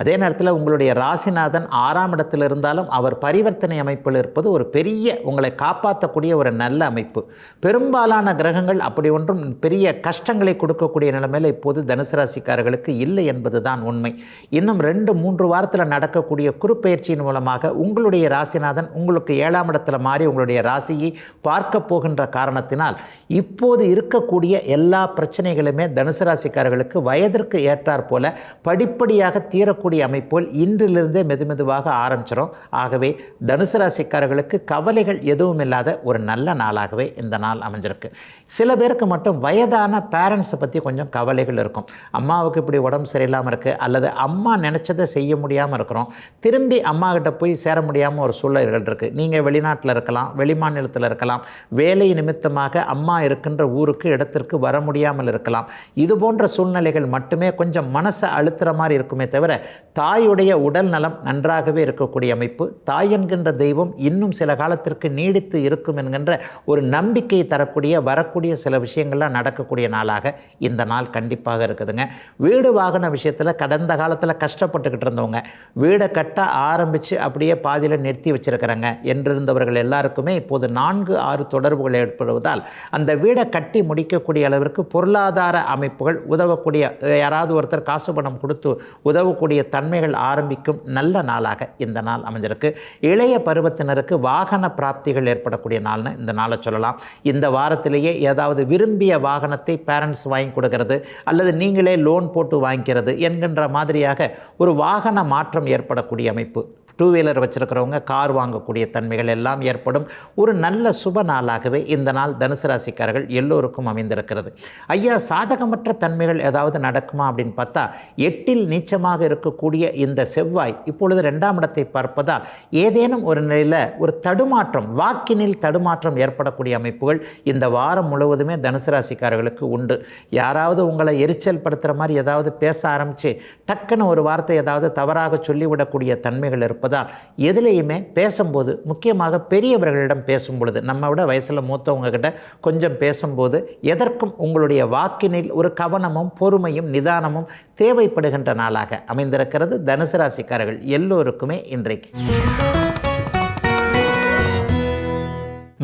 அதே நேரத்தில் உங்களுடைய ராசிநாதன் 6ஆம் இடத்தில் இருந்தாலும் அவர் பரிவர்த்தனை அமைப்பில் இருப்பது ஒரு பெரிய உங்களை காப்பாற்றக்கூடிய ஒரு நல்ல அமைப்பு. பெரும்பாலான கிரகங்கள் அப்படி ஒன்றும் பெரிய கஷ்டங்களை கொடுக்கக்கூடிய நிலைமையில் இப்போது தனுசு ராசிக்காரர்களுக்கு இல்லை என்பது தான் உண்மை. இன்னும் 2-3 வாரத்தில் நடக்கக்கூடிய குருப்பெயர்ச்சியின் மூலமாக உங்களுடைய ராசிநாதன் உங்களுக்கு 7ஆம் இடத்துல மாறி உங்களுடைய ராசியை பார்க்க போகின்ற காரணத்தினால் இப்போது இருக்கக்கூடிய எல்லா பிரச்சனைகளுமே தனுசு ராசிக்காரர்களுக்கு வயதிற்கு ஏற்றாற் போல படிப்படியாக தீரக்கூடிய அமைப்போல் இன்றிலிருந்தே மெதுமெதுவாக ஆரம்பிச்சிடும். ஆகவே தனுசு ராசிக்காரர்களுக்கு கவலைகள் எதுவும் இல்லாத ஒரு நல்ல நாளாகவே இந்த நாள் அமைஞ்சிருக்கு. சில பேருக்கு மட்டும் வயதான பேரண்ட்ஸை பற்றி கொஞ்சம் கவலைகள் இருக்கும். அம்மாவுக்கு இப்படி உடம்பு சரியில்லாமல் இருக்குது, அல்லது அம்மா நினச்சதை செய்ய முடியாமல் இருக்கிறோம், திரும்பி அம்மா கிட்ட போய் சேர முடியாமல் ஒரு சூழல்கள் இருக்குது. நீங்கள் வெளிநாட்டில் இருக்கலாம், வெளிமாநிலத்தில் இருக்கலாம், வேலை நிமித்தமாக அம்மா இருக்கின்ற ஊருக்கு இடத்திற்கு வர முடியாமல் இருக்கலாம். இது போன்ற சூழ்நிலைகள் மட்டுமே கொஞ்சம் மனசை அழுத்துற மாதிரி இருக்குமே தவிர தாயுடைய உடல் நலம் நன்றாகவே இருக்கக்கூடிய அமைப்பு. தாய் என்கின்ற தெய்வம் இன்னும் சில காலத்திற்கு நீடித்து இருக்கும் என்கின்ற ஒரு நம்பிக்கையை தரக்கூடிய வரக்கூடிய சில விஷயங்கள்லாம் நடக்கக்கூடிய நாளாக இந்த நாள் கண்டிப்பாக இருக்குதுங்க. வீடு வாகன விஷயத்தில் கடந்த காலத்தில் கஷ்டப்பட்டுக்கிட்டு இருந்தவங்க வீடை கட்ட ஆரம்பித்து அப்படியே பாதியில் நிறுத்தி வச்சிருக்கிறாங்க என்றிருந்தவர்கள் எல்லாருக்குமே இப்போது 4-6 தொடர்புகள் ஏற்படுவதால் அந்த வீடை கட்டி முடிக்கக்கூடிய அளவிற்கு பொருளாதார அமைப்புகள் உதவக்கூடிய, யாராவது ஒருத்தர் காசு பணம் கொடுத்து உதவக்கூடிய தன்மைகள் ஆரம்பிக்கும் நல்ல நாளாக இந்த நாள் அமைஞ்சிருக்கு. இளைய பருவத்தினருக்கு வாகன பிராப்திகள் ஏற்படக்கூடிய நாள்னு இந்த நாளை சொல்லலாம். இந்த வாரத்திலேயே ஏதாவது விரும்பிய வாகனத்தை பேரண்ட்ஸ் வாங்கி கொடுக்கறது அல்லது நீங்களே லோன் போட்டு வாங்கிக்கிறது என்கின்ற மாதிரியாக ஒரு வாகன மாற்றம் ஏற்படக்கூடிய அமைப்பு. டூ வீலர் வச்சுருக்கிறவங்க கார் வாங்கக்கூடிய தன்மைகள் எல்லாம் ஏற்படும். ஒரு நல்ல சுப நாளாகவே இந்த நாள் தனுசு ராசிக்காரர்கள் எல்லோருக்கும் அமைந்திருக்கிறது. ஐயா, சாதகமற்ற தன்மைகள் ஏதாவது நடக்குமா அப்படின்னு பார்த்தா, 8ல் நீச்சமாக இருக்கக்கூடிய இந்த செவ்வாய் இப்பொழுது 2ஆம் இடத்தை பார்ப்பதால் ஏதேனும் ஒரு நிலையில் ஒரு தடுமாற்றம், வாக்கினில் தடுமாற்றம் ஏற்படக்கூடிய அமைப்புகள் இந்த வாரம் முழுவதுமே தனுசு ராசிக்காரர்களுக்கு உண்டு. யாராவது உங்களை எரிச்சல் படுத்துகிற மாதிரி ஏதாவது பேச ஆரம்பித்து டக்குன்னு ஒரு வார்த்தை ஏதாவது தவறாக சொல்லிவிடக்கூடிய தன்மைகள் இருப்பதால் எதுலேயுமே பேசும்போது, முக்கியமாக பெரியவர்களிடம் பேசும் பொழுது, நம்ம விட வயசில் மூத்தவங்க கிட்ட கொஞ்சம் பேசும்போது எதற்கும் உங்களுடைய வாக்கினில் ஒரு கவனமும் பொறுமையும் நிதானமும் தேவைப்படுகின்ற நாளாக அமைந்திருக்கிறது தனுசு ராசிக்காரர்கள் எல்லோருக்குமே இன்றைக்கு.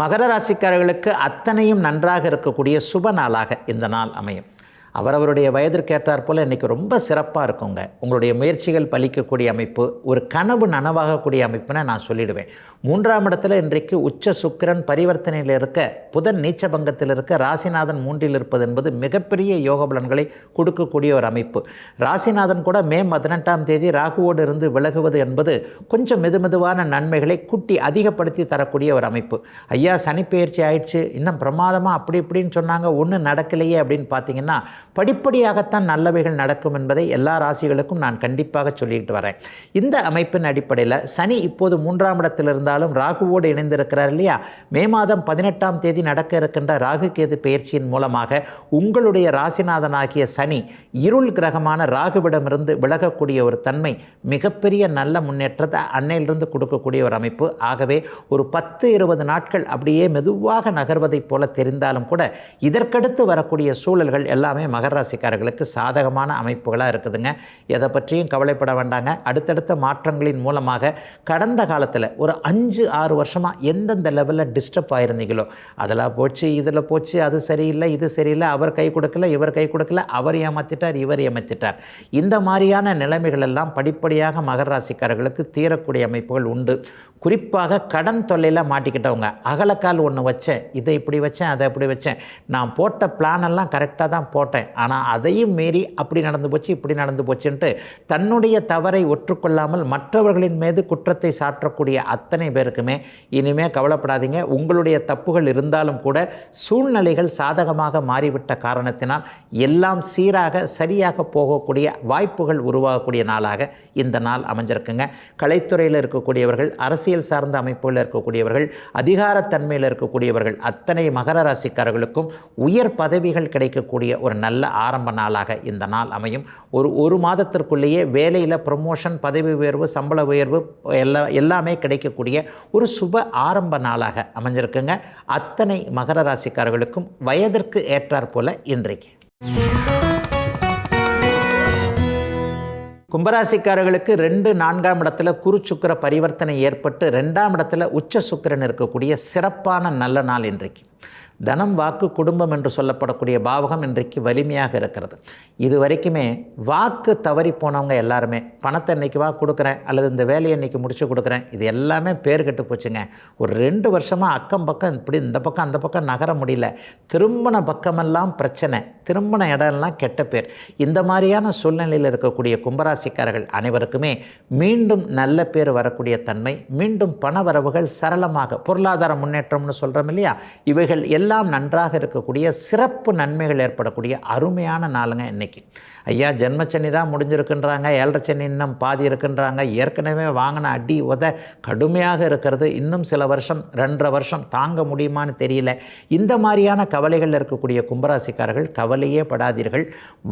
மகர ராசிக்காரர்களுக்கு அத்தனையும் நன்றாக இருக்கக்கூடிய சுப நாளாக இந்த நாள் அமையும். அவரவருடைய வயதிற்கேற்றாற் போல் இன்றைக்கி ரொம்ப சிறப்பாக இருக்குங்க. உங்களுடைய முயற்சிகள் பலிக்கக்கூடிய அமைப்பு, ஒரு கனவு நனவாகக்கூடிய அமைப்புன்னு நான் சொல்லிடுவேன். 3ஆம் இடத்துல இன்றைக்கு உச்ச சுக்கிரன் பரிவர்த்தனையில் இருக்க, புதன் நீச்சபங்கத்தில் இருக்க, ராசிநாதன் 3ல் இருப்பது என்பது மிகப்பெரிய யோக பலன்களை கொடுக்கக்கூடிய ஒரு அமைப்பு. ராசிநாதன் கூட மே 18ஆம் தேதி ராகுவோடு இருந்து விலகுவது என்பது கொஞ்சம் மெதுமெதுவான நன்மைகளை கூட்டி அதிகப்படுத்தி தரக்கூடிய ஒரு அமைப்பு. ஐயா, சனிப்பெயர்ச்சி ஆயிடுச்சு, இன்னும் பிரமாதமாக அப்படி இப்படின்னு சொன்னாங்க, ஒன்றும் நடக்கலையே அப்படின்னு பார்த்தீங்கன்னா, படிப்படியாகத்தான் நல்லவைகள் நடக்கும் என்பதை எல்லா ராசிகளுக்கும் நான் கண்டிப்பாக சொல்லிட்டு வரேன். இந்த அமைப்பின் அடிப்படையில் சனி இப்போது 3ஆம் இடத்தில் இருந்தாலும் ராகுவோடு இணைந்திருக்கிறார் இல்லையா? மே மாதம் 18ஆம் தேதி நடக்க இருக்கின்ற ராகு கேது பெயர்ச்சியின் மூலமாக உங்களுடைய ராசிநாதனாகிய சனி இருள் கிரகமான ராகுவிடமிருந்து விலகக்கூடிய ஒரு தன்மை மிகப்பெரிய நல்ல முன்னேற்றத்தை அன்னையிலிருந்து கொடுக்கக்கூடிய ஒரு அமைப்பு. ஆகவே ஒரு 10-20 நாட்கள் அப்படியே மெதுவாக நகர்வதைப் போல தெரிந்தாலும் கூட இதற்கடுத்து வரக்கூடிய சூழல்கள் எல்லாமே மகர ராசிக்காரர்களுக்கு சாதகமான அமைப்புகளாக இருக்குதுங்க. எதை பற்றியும் கவலைப்பட வேண்டாங்க. அடுத்தடுத்த மாற்றங்களின் மூலமாக கடந்த காலத்தில் ஒரு 5-6 வருஷமாக எந்தெந்த லெவலில் டிஸ்டர்ப் ஆகிருந்தீங்களோ அதெல்லாம் போச்சு, இதில் போச்சு, அது சரியில்லை, இது சரியில்லை, அவர் கை கொடுக்கல, இவர் கை கொடுக்கல, அவர் ஏமாற்றிட்டார், இவர் ஏமாற்றிட்டார், இந்த மாதிரியான நிலைமைகள் எல்லாம் படிப்படியாக மகர ராசிக்காரர்களுக்கு தீரக்கூடிய அமைப்புகள் உண்டு. குறிப்பாக கடன் தொல்லையில் மாட்டிக்கிட்டவங்க, அகலக்கால் ஒன்று வச்சேன், இதை இப்படி வச்சேன், அதை இப்படி வச்சேன், நான் போட்ட பிளானெல்லாம் கரெக்டாக தான் போட்டேன், ஆனால் அதையும் மீறி அப்படி நடந்து போச்சு, இப்படி நடந்து போச்சுன்ட்டு தன்னுடைய தவறை ஒற்றுக்கொள்ளாமல் மற்றவர்களின் மீது குற்றத்தை சாற்றக்கூடிய அத்தனை பேருக்குமே இனிமே கவலைப்படாதீங்க. உங்களுடைய தப்புகள் இருந்தாலும் கூட சூழ்நிலைகள் சாதகமாக மாறிவிட்ட காரணத்தினால் எல்லாம் சீராக சரியாக போகக்கூடிய வாய்ப்புகள் உருவாகக்கூடிய நாளாக இந்த நாள் அமைஞ்சிருக்குங்க. கலைத்துறையில் இருக்கக்கூடியவர்கள், அரசியல் சார்ந்த அமைப்புகளில் இருக்கக்கூடியவர்கள், அதிகாரத்தன்மையில் இருக்கக்கூடியவர்கள், அத்தனை மகர ராசிக்காரர்களுக்கும் உயர் பதவிகள் கிடைக்கக்கூடிய ஒரு நல்ல ஆரம்ப நாளாக இந்த நாள் அமையும். ஒரு மாதத்திற்குள்ளேயே வேலையில் ப்ரமோஷன், பதவி உயர்வு, சம்பள உயர்வு எல்லாமே கிடைக்கக்கூடிய ஒரு சுப ஆரம்ப நாளாக அமைஞ்சிருக்குங்க. அத்தனை மகர ராசிக்காரர்களுக்கும் வயதிற்கு ஏற்றாற் போல இன்றைக்கு. கும்பராசிக்காரர்களுக்கு 2-4ஆம் இடத்துல குரு சுக்கிர பரிவர்த்தனை ஏற்பட்டு 2ஆம் இடத்துல உச்ச சுக்கிரன் இருக்கக்கூடிய சிறப்பான நல்ல நாள் இன்றைக்கு. தனம், வாக்கு, குடும்பம் என்று சொல்லப்படக்கூடிய பாவகம் இன்றைக்கு வலிமையாக இருக்கிறது. இது வரைக்குமே வாக்கு தவறி போனவங்க எல்லாருமே பணத்தை இன்றைக்கி வா கொடுக்குறேன், அல்லது இந்த வேலையை இன்றைக்கி முடிச்சு கொடுக்குறேன், இது எல்லாமே பேர் கெட்டு போச்சுங்க. ஒரு 2 வருஷமாக அக்கம் பக்கம் இப்படி இந்த பக்கம் அந்த பக்கம் நகர முடியல, திரும்பின பக்கமெல்லாம் பிரச்சனை, திரும்பின இடம்லாம் கெட்ட பேர். இந்த மாதிரியான சூழ்நிலையில் இருக்கக்கூடிய கும்பராசிக்காரர்கள் அனைவருக்குமே மீண்டும் நல்ல பேர் வரக்கூடிய தன்மை, மீண்டும் பண வரவுகள் சரளமாக, பொருளாதார முன்னேற்றம்னு சொல்கிறோம் இல்லையா, இவைகள் எல்லாம் நன்றாக இருக்கக்கூடிய சிறப்பு நன்மைகள் ஏற்படக்கூடிய அருமையான நாளுங்க இன்னைக்கு. ஐயா, ஜென்மச்சனி தான் முடிஞ்சிருக்குன்றாங்க, 7.5 சனி இன்னும் பாதி இருக்குன்றாங்க, ஏற்கனவே வாங்கின அடி உத கடுமையாக இருக்கிறது, இன்னும் சில வருஷம் 2.5 வருஷம் தாங்க முடியுமான்னு தெரியல. இந்த மாதிரியான கவலைகள் இருக்கக்கூடிய கும்பராசிக்காரர்கள் கவலையே படாதீர்கள்.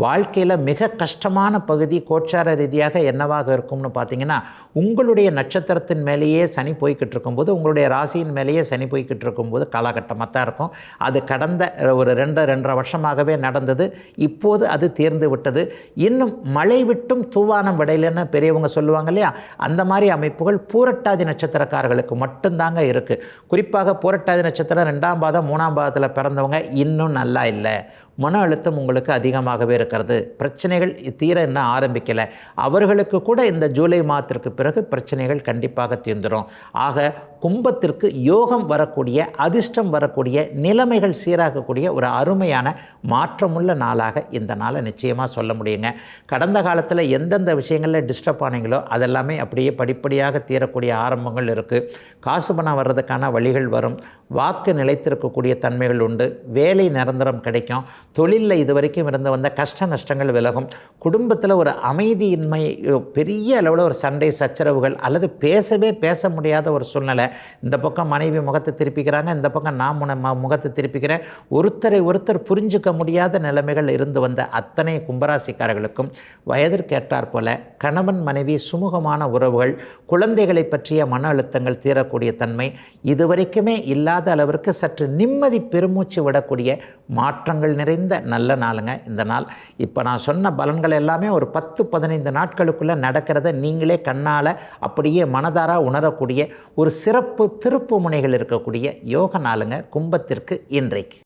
வாழ்க்கையில் மிக கஷ்டமான பகுதி கோச்சார ரீதியாக என்னவாக இருக்கும்னு பார்த்தீங்கன்னா, உங்களுடைய நட்சத்திரத்தின் மேலேயே சனி போய்கிட்டு இருக்கும்போது, உங்களுடைய ராசியின் மேலேயே சனி போய்கிட்டு இருக்கும்போது காலகட்டமாக தான் இருக்கும். அது கடந்த ஒரு 2.5 வருஷமாகவே நடந்தது. இப்போது அது தீர்ந்து விட்டது. இன்னும் மழை விட்டும் தூவானம் விடையிலன்னு பெரியவங்க சொல்லுவாங்க இல்லையா, அந்த மாதிரி அமைப்புகள் பூரட்டாதி நட்சத்திரக்காரர்களுக்கு மட்டும்தாங்க இருக்குது. குறிப்பாக பூரட்டாதி நட்சத்திரம் 2ஆம் பாதம் 3ஆம் பாதத்தில் பிறந்தவங்க இன்னும் நல்லா இல்லை. மன அழுத்தம் உங்களுக்கு அதிகமாகவே இருக்கிறது, பிரச்சனைகள் தீர இன்னும் ஆரம்பிக்கலை, அவர்களுக்கு கூட இந்த ஜூலை மாதத்திற்கு பிறகு பிரச்சனைகள் கண்டிப்பாக தீர்ந்துடும். ஆக கும்பத்திற்கு யோகம் வரக்கூடிய, அதிர்ஷ்டம் வரக்கூடிய, நிலைமைகள் சீராகக்கூடிய ஒரு அருமையான மாற்றமுள்ள நாளாக இந்த நாளை நிச்சயமாக சொல்ல முடியுங்க. கடந்த காலத்தில் எந்தெந்த விஷயங்களில் டிஸ்டர்ப் ஆனீங்களோ அதெல்லாமே அப்படியே படிப்படியாக தீரக்கூடிய ஆரம்பங்கள் இருக்குது. காசு பணம் வர்றதுக்கான வழிகள் வரும், வாக்கு நிலைத்திருக்கக்கூடிய தன்மைகள் உண்டு, வேலை நிரந்தரம் கிடைக்கும், தொழிலில் இது வரைக்கும் இருந்து வந்த கஷ்ட நஷ்டங்கள் விலகும், குடும்பத்தில் ஒரு அமைதியின்மை, பெரிய அளவில் ஒரு சண்டை சச்சரவுகள் அல்லது பேச முடியாத ஒரு சூழ்நிலை, இந்த பக்கம் மனைவி முகத்தை திருப்பிக்கிறாங்க, இந்த பக்கம் நான் முகத்தை திருப்பிக்கிறேன், ஒருத்தர் புரிஞ்சுக்க முடியாத நிலைமைகள் இருந்து வந்த அத்தனை கும்பராசிக்காரர்களுக்கும் வயதிற்கேற்றாற் போல கணவன் மனைவி சுமூகமான உறவுகள், குழந்தைகளை பற்றிய மன அழுத்தங்கள் தீரக்கூடிய தன்மை, இதுவரைக்குமே இல்லாத அளவிற்கு சற்று நிம்மதி பெருமூச்சு விடக்கூடிய மாற்றங்கள் நிறைந்த நல்ல நாளுங்க இந்த நாள். இப்போ நான் சொன்ன பலன்கள் எல்லாமே ஒரு 10-15 நாட்களுக்குள்ளே நடக்கிறத நீங்களே கண்ணால் அப்படியே மனதார உணரக்கூடிய ஒரு சிறப்பு திருப்பு முனைகள் இருக்கக்கூடிய யோக நாளுங்க கும்பத்திற்கு இன்றைக்கு.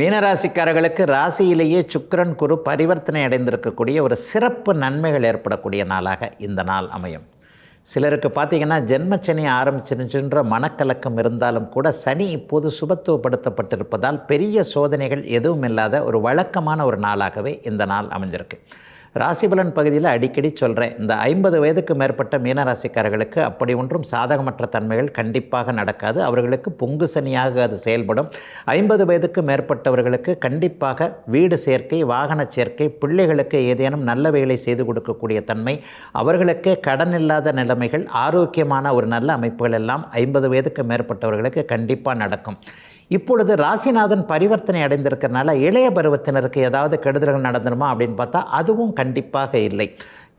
மீனராசிக்காரர்களுக்கு ராசியிலேயே சுக்கிரன் குரு பரிவர்த்தனை அடைந்திருக்கக்கூடிய ஒரு சிறப்பு நன்மைகள் ஏற்படக்கூடிய நாளாக இந்த நாள் அமையும். சிலருக்கு பார்த்திங்கன்னா ஜென்மச்சனி ஆரம்பிச்சிருச்சுன்ற மனக்கலக்கம் இருந்தாலும் கூட சனி இப்போது சுபத்துவப்படுத்தப்பட்டிருப்பதால் பெரிய சோதனைகள் எதுவும் இல்லாத ஒரு வழக்கமான ஒரு நாளாகவே இந்த நாள் அமைஞ்சிருக்கு. ராசிபலன் பகுதியில் அடிக்கடி சொல்கிறேன், இந்த 50 வயதுக்கு மேற்பட்ட மீனராசிக்காரர்களுக்கு அப்படி ஒன்றும் சாதகமற்ற தன்மைகள் கண்டிப்பாக நடக்காது. அவர்களுக்கு பொங்கு சனியாக அது செயல்படும். 50 வயதுக்கு மேற்பட்டவர்களுக்கு கண்டிப்பாக வீடு சேர்க்கை, வாகன சேர்க்கை, பிள்ளைகளுக்கு ஏதேனும் நல்ல வேலை செய்து கொடுக்கக்கூடிய தன்மை, அவர்களுக்கு கடன் இல்லாத நிலைமைகள், ஆரோக்கியமான ஒரு நல்ல அமைப்புகள் எல்லாம் 50 வயதுக்கு மேற்பட்டவர்களுக்கு கண்டிப்பாக நடக்கும். இப்பொழுது ராசிநாதன் பரிவர்த்தனை அடைந்திருக்கிறனால இளைய பருவத்தினருக்கு ஏதாவது கெடுதல்கள் நடந்துருமா அப்படின்னு பார்த்தா அதுவும் கண்டிப்பாக இல்லை.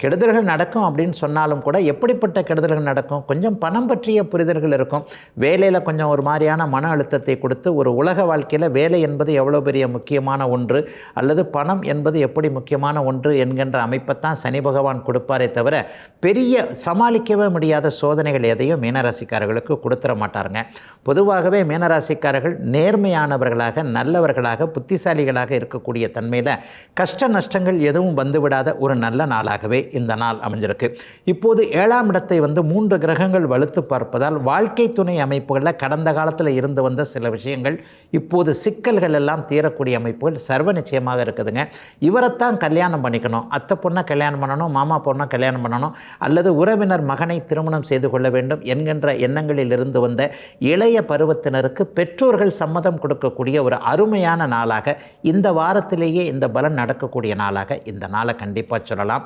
கெடுதல்கள் நடக்கும் அப்படின்னு சொன்னாலும் கூட எப்படிப்பட்ட கெடுதல்கள் நடக்கும், கொஞ்சம் பணம் பற்றிய புரிதல்கள் இருக்கும், வேலையில் கொஞ்சம் ஒரு மாதிரியான மன அழுத்தத்தை கொடுத்து, ஒரு உலக வாழ்க்கையில் வேலை என்பது எவ்வளோ பெரிய முக்கியமான ஒன்று அல்லது பணம் என்பது எப்படி முக்கியமான ஒன்று என்கின்ற அமைப்பைத்தான் சனி பகவான் கொடுப்பாரே தவிர பெரிய சமாளிக்கவே முடியாத சோதனைகள் எதையும் மீனராசிக்காரர்களுக்கு கொடுத்துட மாட்டாருங்க. பொதுவாகவே மீனராசிக்காரர்கள் நேர்மையானவர்களாக, நல்லவர்களாக, புத்திசாலிகளாக இருக்கக்கூடிய தன்மையில் கஷ்ட நஷ்டங்கள் எதுவும் வந்துவிடாத ஒரு நல்ல நாளாகவே இந்த நாள் அமைஞ்சிருக்கு. இப்போது 7ஆம் இடத்தை 3 கிரகங்கள் வலுத்து பார்ப்பதால் வாழ்க்கை துணை அமைப்புகளில் கடந்த காலத்தில் இருந்து வந்த சில விஷயங்கள் இப்போது சிக்கல்கள் எல்லாம் தீரக்கூடிய அமைப்புகள் சர்வ நிச்சயமாக இருக்குதுங்க. இவரைத்தான் கல்யாணம் பண்ணிக்கணும், அத்தை பொண்ணை கல்யாணம் பண்ணணும், மாமா பொண்ணை கல்யாணம் பண்ணணும், அல்லது உறவினர் மகனை திருமணம் செய்து கொள்ள வேண்டும் என்கின்ற எண்ணங்களில் இருந்து வந்த இளைய பருவத்தினருக்கு பெற்றோர்கள் சம்மதம் கொடுக்கக்கூடிய ஒரு அருமையான நாளாக இந்த வாரத்திலேயே இந்த பலன் நடக்கக்கூடிய நாளாக இந்த நாளை கண்டிப்பாக சொல்லலாம்.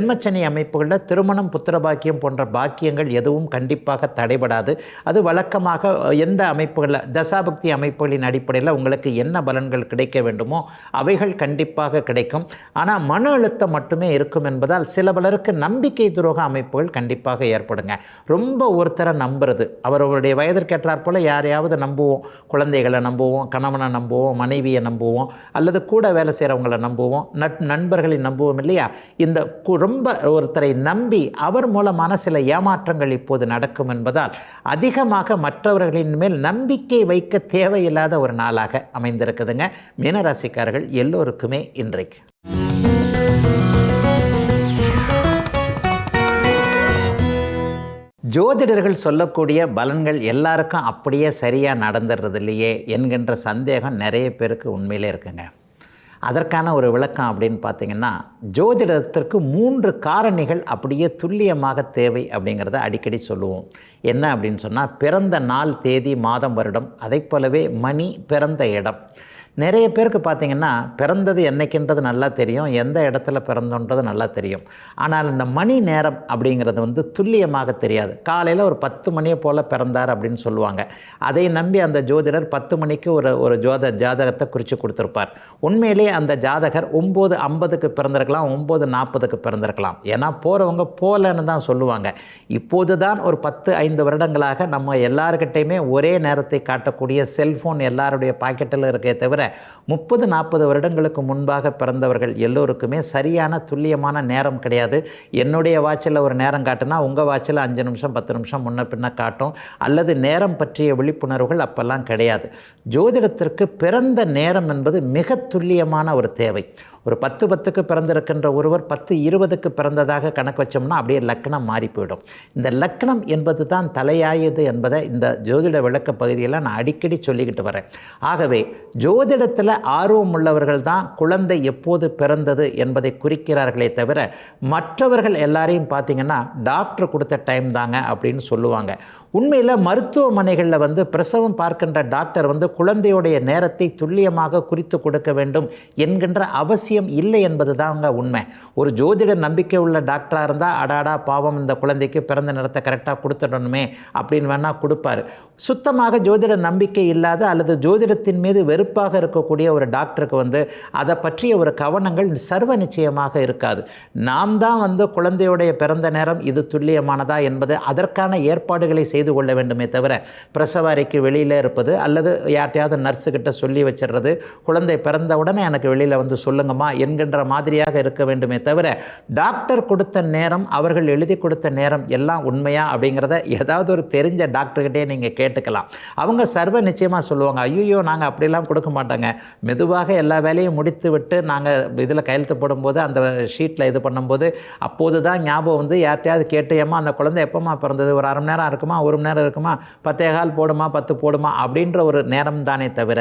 ஜென்மச்சனி அமைப்புகளில் திருமணம், புத்திரபாக்கியம் போன்ற பாக்கியங்கள் எதுவும் கண்டிப்பாக தடைபடாது. அது வழக்கமாக எந்த அமைப்புகளில் தசாபக்தி அமைப்புகளின் அடிப்படையில் உங்களுக்கு என்ன பலன்கள் கிடைக்க வேண்டுமோ அவைகள் கண்டிப்பாக கிடைக்கும். ஆனால் மன அழுத்தம் மட்டுமே இருக்கும் என்பதால் சில பலருக்கு நம்பிக்கை துரோக அமைப்புகள் கண்டிப்பாக ஏற்படுங்க. ரொம்ப ஒருத்தரை நம்புறது, அவர்களுடைய வயதிற்கேற்றாற் போல் யாரையாவது நம்புவோம், குழந்தைகளை நம்புவோம், கணவனை நம்புவோம், மனைவியை நம்புவோம், அல்லது கூட வேலை செய்கிறவங்களை நம்புவோம், நண்பர்களை நம்புவோம் இல்லையா. இந்த ரொம்ப ஒருத்தரை நம்பி அவர் மூலமான சில ஏமாற்றங்கள் இப்போது நடக்கும் என்பதால் அதிகமாக மற்றவர்களின் மேல் நம்பிக்கை வைக்க தேவையில்லாத ஒரு நாளாக அமைந்திருக்குதுங்க மீனராசிக்காரர்கள் எல்லோருக்குமே இன்றைக்கு. ஜோதிடர்கள் சொல்லக்கூடிய பலன்கள் எல்லாருக்கும் அப்படியே சரியாக நடந்துடுறது இல்லையே என்கின்ற சந்தேகம் நிறைய பேருக்கு உண்மையிலே இருக்குங்க. அதற்கான ஒரு விளக்கம் அப்படின்னு பார்த்திங்கன்னா, ஜோதிடத்திற்கு 3 காரணிகள் அப்படியே துல்லியமாக தேவை அப்படிங்கிறத அடிக்கடி சொல்லுவோம். என்ன அப்படின்னு சொன்னால், பிறந்த நாள், தேதி, மாதம், வருடம், அதை போலவே மணி, பிறந்த இடம். நிறைய பேருக்கு பார்த்திங்கன்னா பிறந்தது என்னைக்குன்றது நல்லா தெரியும், எந்த இடத்துல பிறந்தோன்றது நல்லா தெரியும். ஆனால் இந்த மணி நேரம் அப்படிங்கிறது துல்லியமாக தெரியாது. காலையில் ஒரு 10 மணியை போல் பிறந்தார் அப்படின்னு சொல்லுவாங்க. அதை நம்பி அந்த ஜோதிடர் 10 மணிக்கு ஒரு ஜாதகத்தை குறித்து கொடுத்துருப்பார். உண்மையிலே அந்த ஜாதகர் 9:50க்கு பிறந்திருக்கலாம், 9:40க்கு பிறந்திருக்கலாம். ஏன்னா போகிறவங்க போலன்னு தான் சொல்லுவாங்க. இப்போது தான் ஒரு 10-5 வருடங்களாக நம்ம எல்லாருக்கிட்டையுமே ஒரே நேரத்தை காட்டக்கூடிய செல்ஃபோன் எல்லாருடைய பாக்கெட்டில் இருக்கே தவிர தவிர 30-40 வருடங்களுக்கு முன்பாக பிறந்தவர்கள் எல்லோருக்குமே சரியான துல்லியமான நேரம் கிடையாது. என்னுடைய வாட்சில் ஒரு நேரம் காட்டுனா உங்கள் வாட்சில் 5 நிமிஷம் 10 நிமிஷம் முன்ன பின்ன காட்டும். அல்லது நேரம் பற்றிய விழிப்புணர்வுகள் அப்போல்லாம் கிடையாது. ஜோதிடத்திற்கு பிறந்த நேரம் என்பது மிக துல்லியமான ஒரு தேவை. ஒரு 10-10க்கு பிறந்திருக்கின்ற ஒருவர் 10-20க்கு பிறந்ததாக கணக்கு வச்சோம்னா அப்படியே லக்னம் மாறி போயிடும். இந்த லக்னம் என்பது தான் தலையாயது என்பதை இந்த ஜோதிட விளக்க பகுதியில் நான் அடிக்கடி சொல்லிக்கிட்டு வரேன். ஆகவே ஜோதிடத்தில் ஆர்வம் உள்ளவர்கள் தான் குழந்தை எப்போது பிறந்தது என்பதை குறிக்கிறார்களே தவிர மற்றவர்கள் எல்லாரையும் பார்த்திங்கன்னா டாக்டர் கொடுத்த டைம் தாங்க அப்படின்னு சொல்லுவாங்க. உண்மையில் மருத்துவமனைகளில் பிரசவம் பார்க்கின்ற டாக்டர் குழந்தையுடைய நேரத்தை துல்லியமாக குறித்து கொடுக்க வேண்டும் என்கின்ற அவசியம் இல்லை என்பது தாங்க உண்மை. ஒரு ஜோதிட நம்பிக்கை உள்ள டாக்டராக இருந்தால் அடாடா பாவம் இந்த குழந்தைக்கு பிறந்த நேரத்தை கரெக்டாக கொடுத்துடணுமே அப்படின்னு வேணால் கொடுப்பார். சுத்தமாக ஜோதிட நம்பிக்கை இல்லாத அல்லது ஜோதிடத்தின் மீது வெறுப்பாக இருக்கக்கூடிய ஒரு டாக்டருக்கு அதை பற்றிய ஒரு கவனங்கள் சர்வ நிச்சயமாக இருக்காது. நாம் தான் குழந்தையுடைய பிறந்த நேரம் இது துல்லியமானதா என்பது அதற்கான ஏற்பாடுகளை செய்து கொள்ள வேண்டுமே தவிர பிரசவ அறைக்கு வெளியில் இருப்பது அல்லது யார்ட்டையாவது நர்ஸுக்கிட்ட சொல்லி வச்சிடுறது, குழந்தை பிறந்த உடனே எனக்கு வெளியில் சொல்லுங்கம்மா என்கின்ற மாதிரியாக இருக்க வேண்டுமே தவிர டாக்டர் கொடுத்த நேரம் அவர்கள் எழுதி கொடுத்த நேரம் எல்லாம் உண்மையா அப்படிங்கிறத ஏதாவது ஒரு தெரிஞ்ச டாக்டர்கிட்டே நீங்கள் கேட்டுக்கலாம். அவங்க சர்வ நிச்சயமாக சொல்லுவாங்க, ஐயோ நாங்கள் அப்படிலாம் கொடுக்க மாட்டாங்க, மெதுவாக எல்லா வேலையும் முடித்து விட்டு நாங்கள் இதில் கையெழுத்து போடும்போது அந்த ஷீட்டில் இது பண்ணும்போது அப்போது தான் ஞாபகம் யார்ட்டையாவது கேட்டேம்மா அந்த குழந்தை எப்போம்மா பிறந்தது, ஒரு அரை மணி நேரம் இருக்குமா, 1 மணி நேரம் இருக்குமா, 10:15 போடுமா, 10 போடுமா அப்படின்ற ஒரு நேரம் தானே தவிர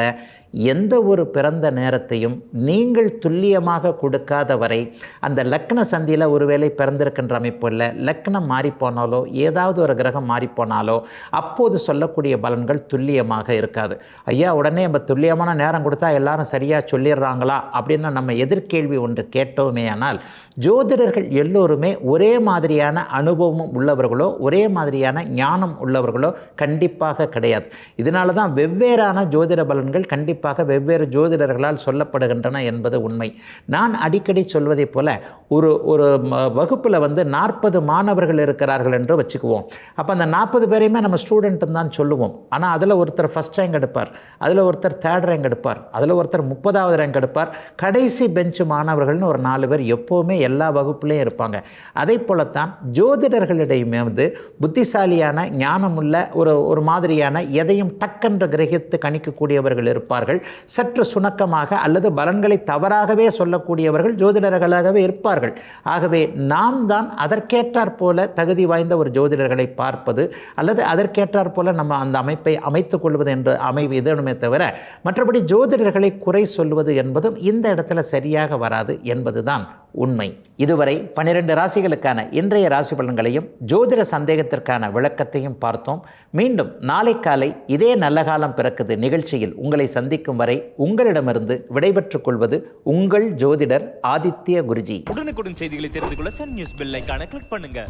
எந்த ஒரு பிறந்த நேரத்தையும் நீங்கள் துல்லியமாக கொடுக்காத வரை அந்த லக்ன சந்தியில் ஒருவேளை பிறந்திருக்கின்ற அமைப்பு இல்லை, லக்னம் மாறிப்போனாலோ ஏதாவது ஒரு கிரகம் மாறிப்போனாலோ அப்போது சொல்லக்கூடிய பலன்கள் துல்லியமாக இருக்காது. ஐயா உடனே நம்ம துல்லியமான நேரம் கொடுத்தா எல்லாரும் சரியாக சொல்லிடுறாங்களா அப்படின்னு நம்ம எதிர்கேள்வி ஒன்று கேட்டோமே. ஆனால் ஜோதிடர்கள் எல்லோருமே ஒரே மாதிரியான அனுபவம் உள்ளவர்களோ ஒரே மாதிரியான ஞானம் உள்ளவர்களோ கண்டிப்பாக கிடையாது. இதனால தான் வெவ்வேறான ஜோதிட பலன்கள் கண்டிப்பாக வெவ்வேறு ஜோதிடர்களால் சொல்லப்படுகின்றன என்பது உண்மை. நான் அடிக்கடி சொல்வதை போல ஒரு வகுப்பில் 40 மாணவர்கள் இருக்கிறார்கள் என்று வச்சுக்குவோம். அப்போ அந்த 40 பேரையுமே நம்ம ஸ்டூடெண்ட்டுன்னு தான் சொல்லுவோம். ஆனால் அதில் ஒருத்தர் ஃபஸ்ட் ரேங்க் எடுப்பார், அதில் ஒருத்தர் 3rd ரேங்க் எடுப்பார், அதில் ஒருத்தர் 30வது ரேங்க் எடுப்பார். கடைசி பெஞ்சு மாணவர்கள்னு ஒரு 4 பேர் எப்போவுமே எல்லா வகுப்புலையும் இருப்பாங்க. அதே போலத்தான் ஜோதிடர்களிடையுமே புத்திசாலியான ஞானமுள்ள ஒரு மாதிரியான எதையும் டக்கென்று கிரகித்து கணிக்கக்கூடியவர்கள் இருப்பார்கள். சற்று சுணக்கமாக அல்லது பலன்களை தவறாகவே சொல்லக்கூடியவர்கள் ஜோதிடர்களாகவே இருப்பார்கள். ஆகவே நாம் தான் அதற்கேற்றாற் போல தகுதி வாய்ந்த ஒரு ஜோதிடர்களை பார்ப்பது அல்லது அதற்கேற்றாற் போல நம்ம அந்த அமைப்பை அமைத்துக் கொள்வது என்று அமைவு இதனுமே தவிர மற்றபடி ஜோதிடர்களை குறை சொல்வது என்பதும் இந்த இடத்துல சரியாக வராது என்பதுதான் உண்மை. இதுவரை 12 ராசிகளுக்கான இன்றைய ராசி பலன்களையும் ஜோதிட சந்தேகத்திற்கான விளக்கத்தையும் பார்த்தோம். மீண்டும் நாளை காலை இதே நல்ல காலம் பிறக்குது நிகழ்ச்சியில் உங்களை சந்திக்கும் வரை உங்களிடமிருந்து விடைபெற்றுக் கொள்வது உங்கள் ஜோதிடர் ஆதித்ய குருஜி. உடனுக்குடன் செய்திகளை தெரிந்து கொள்ள சன் நியூஸ் பெல் ஐகானை கிளிக் பண்ணுங்க.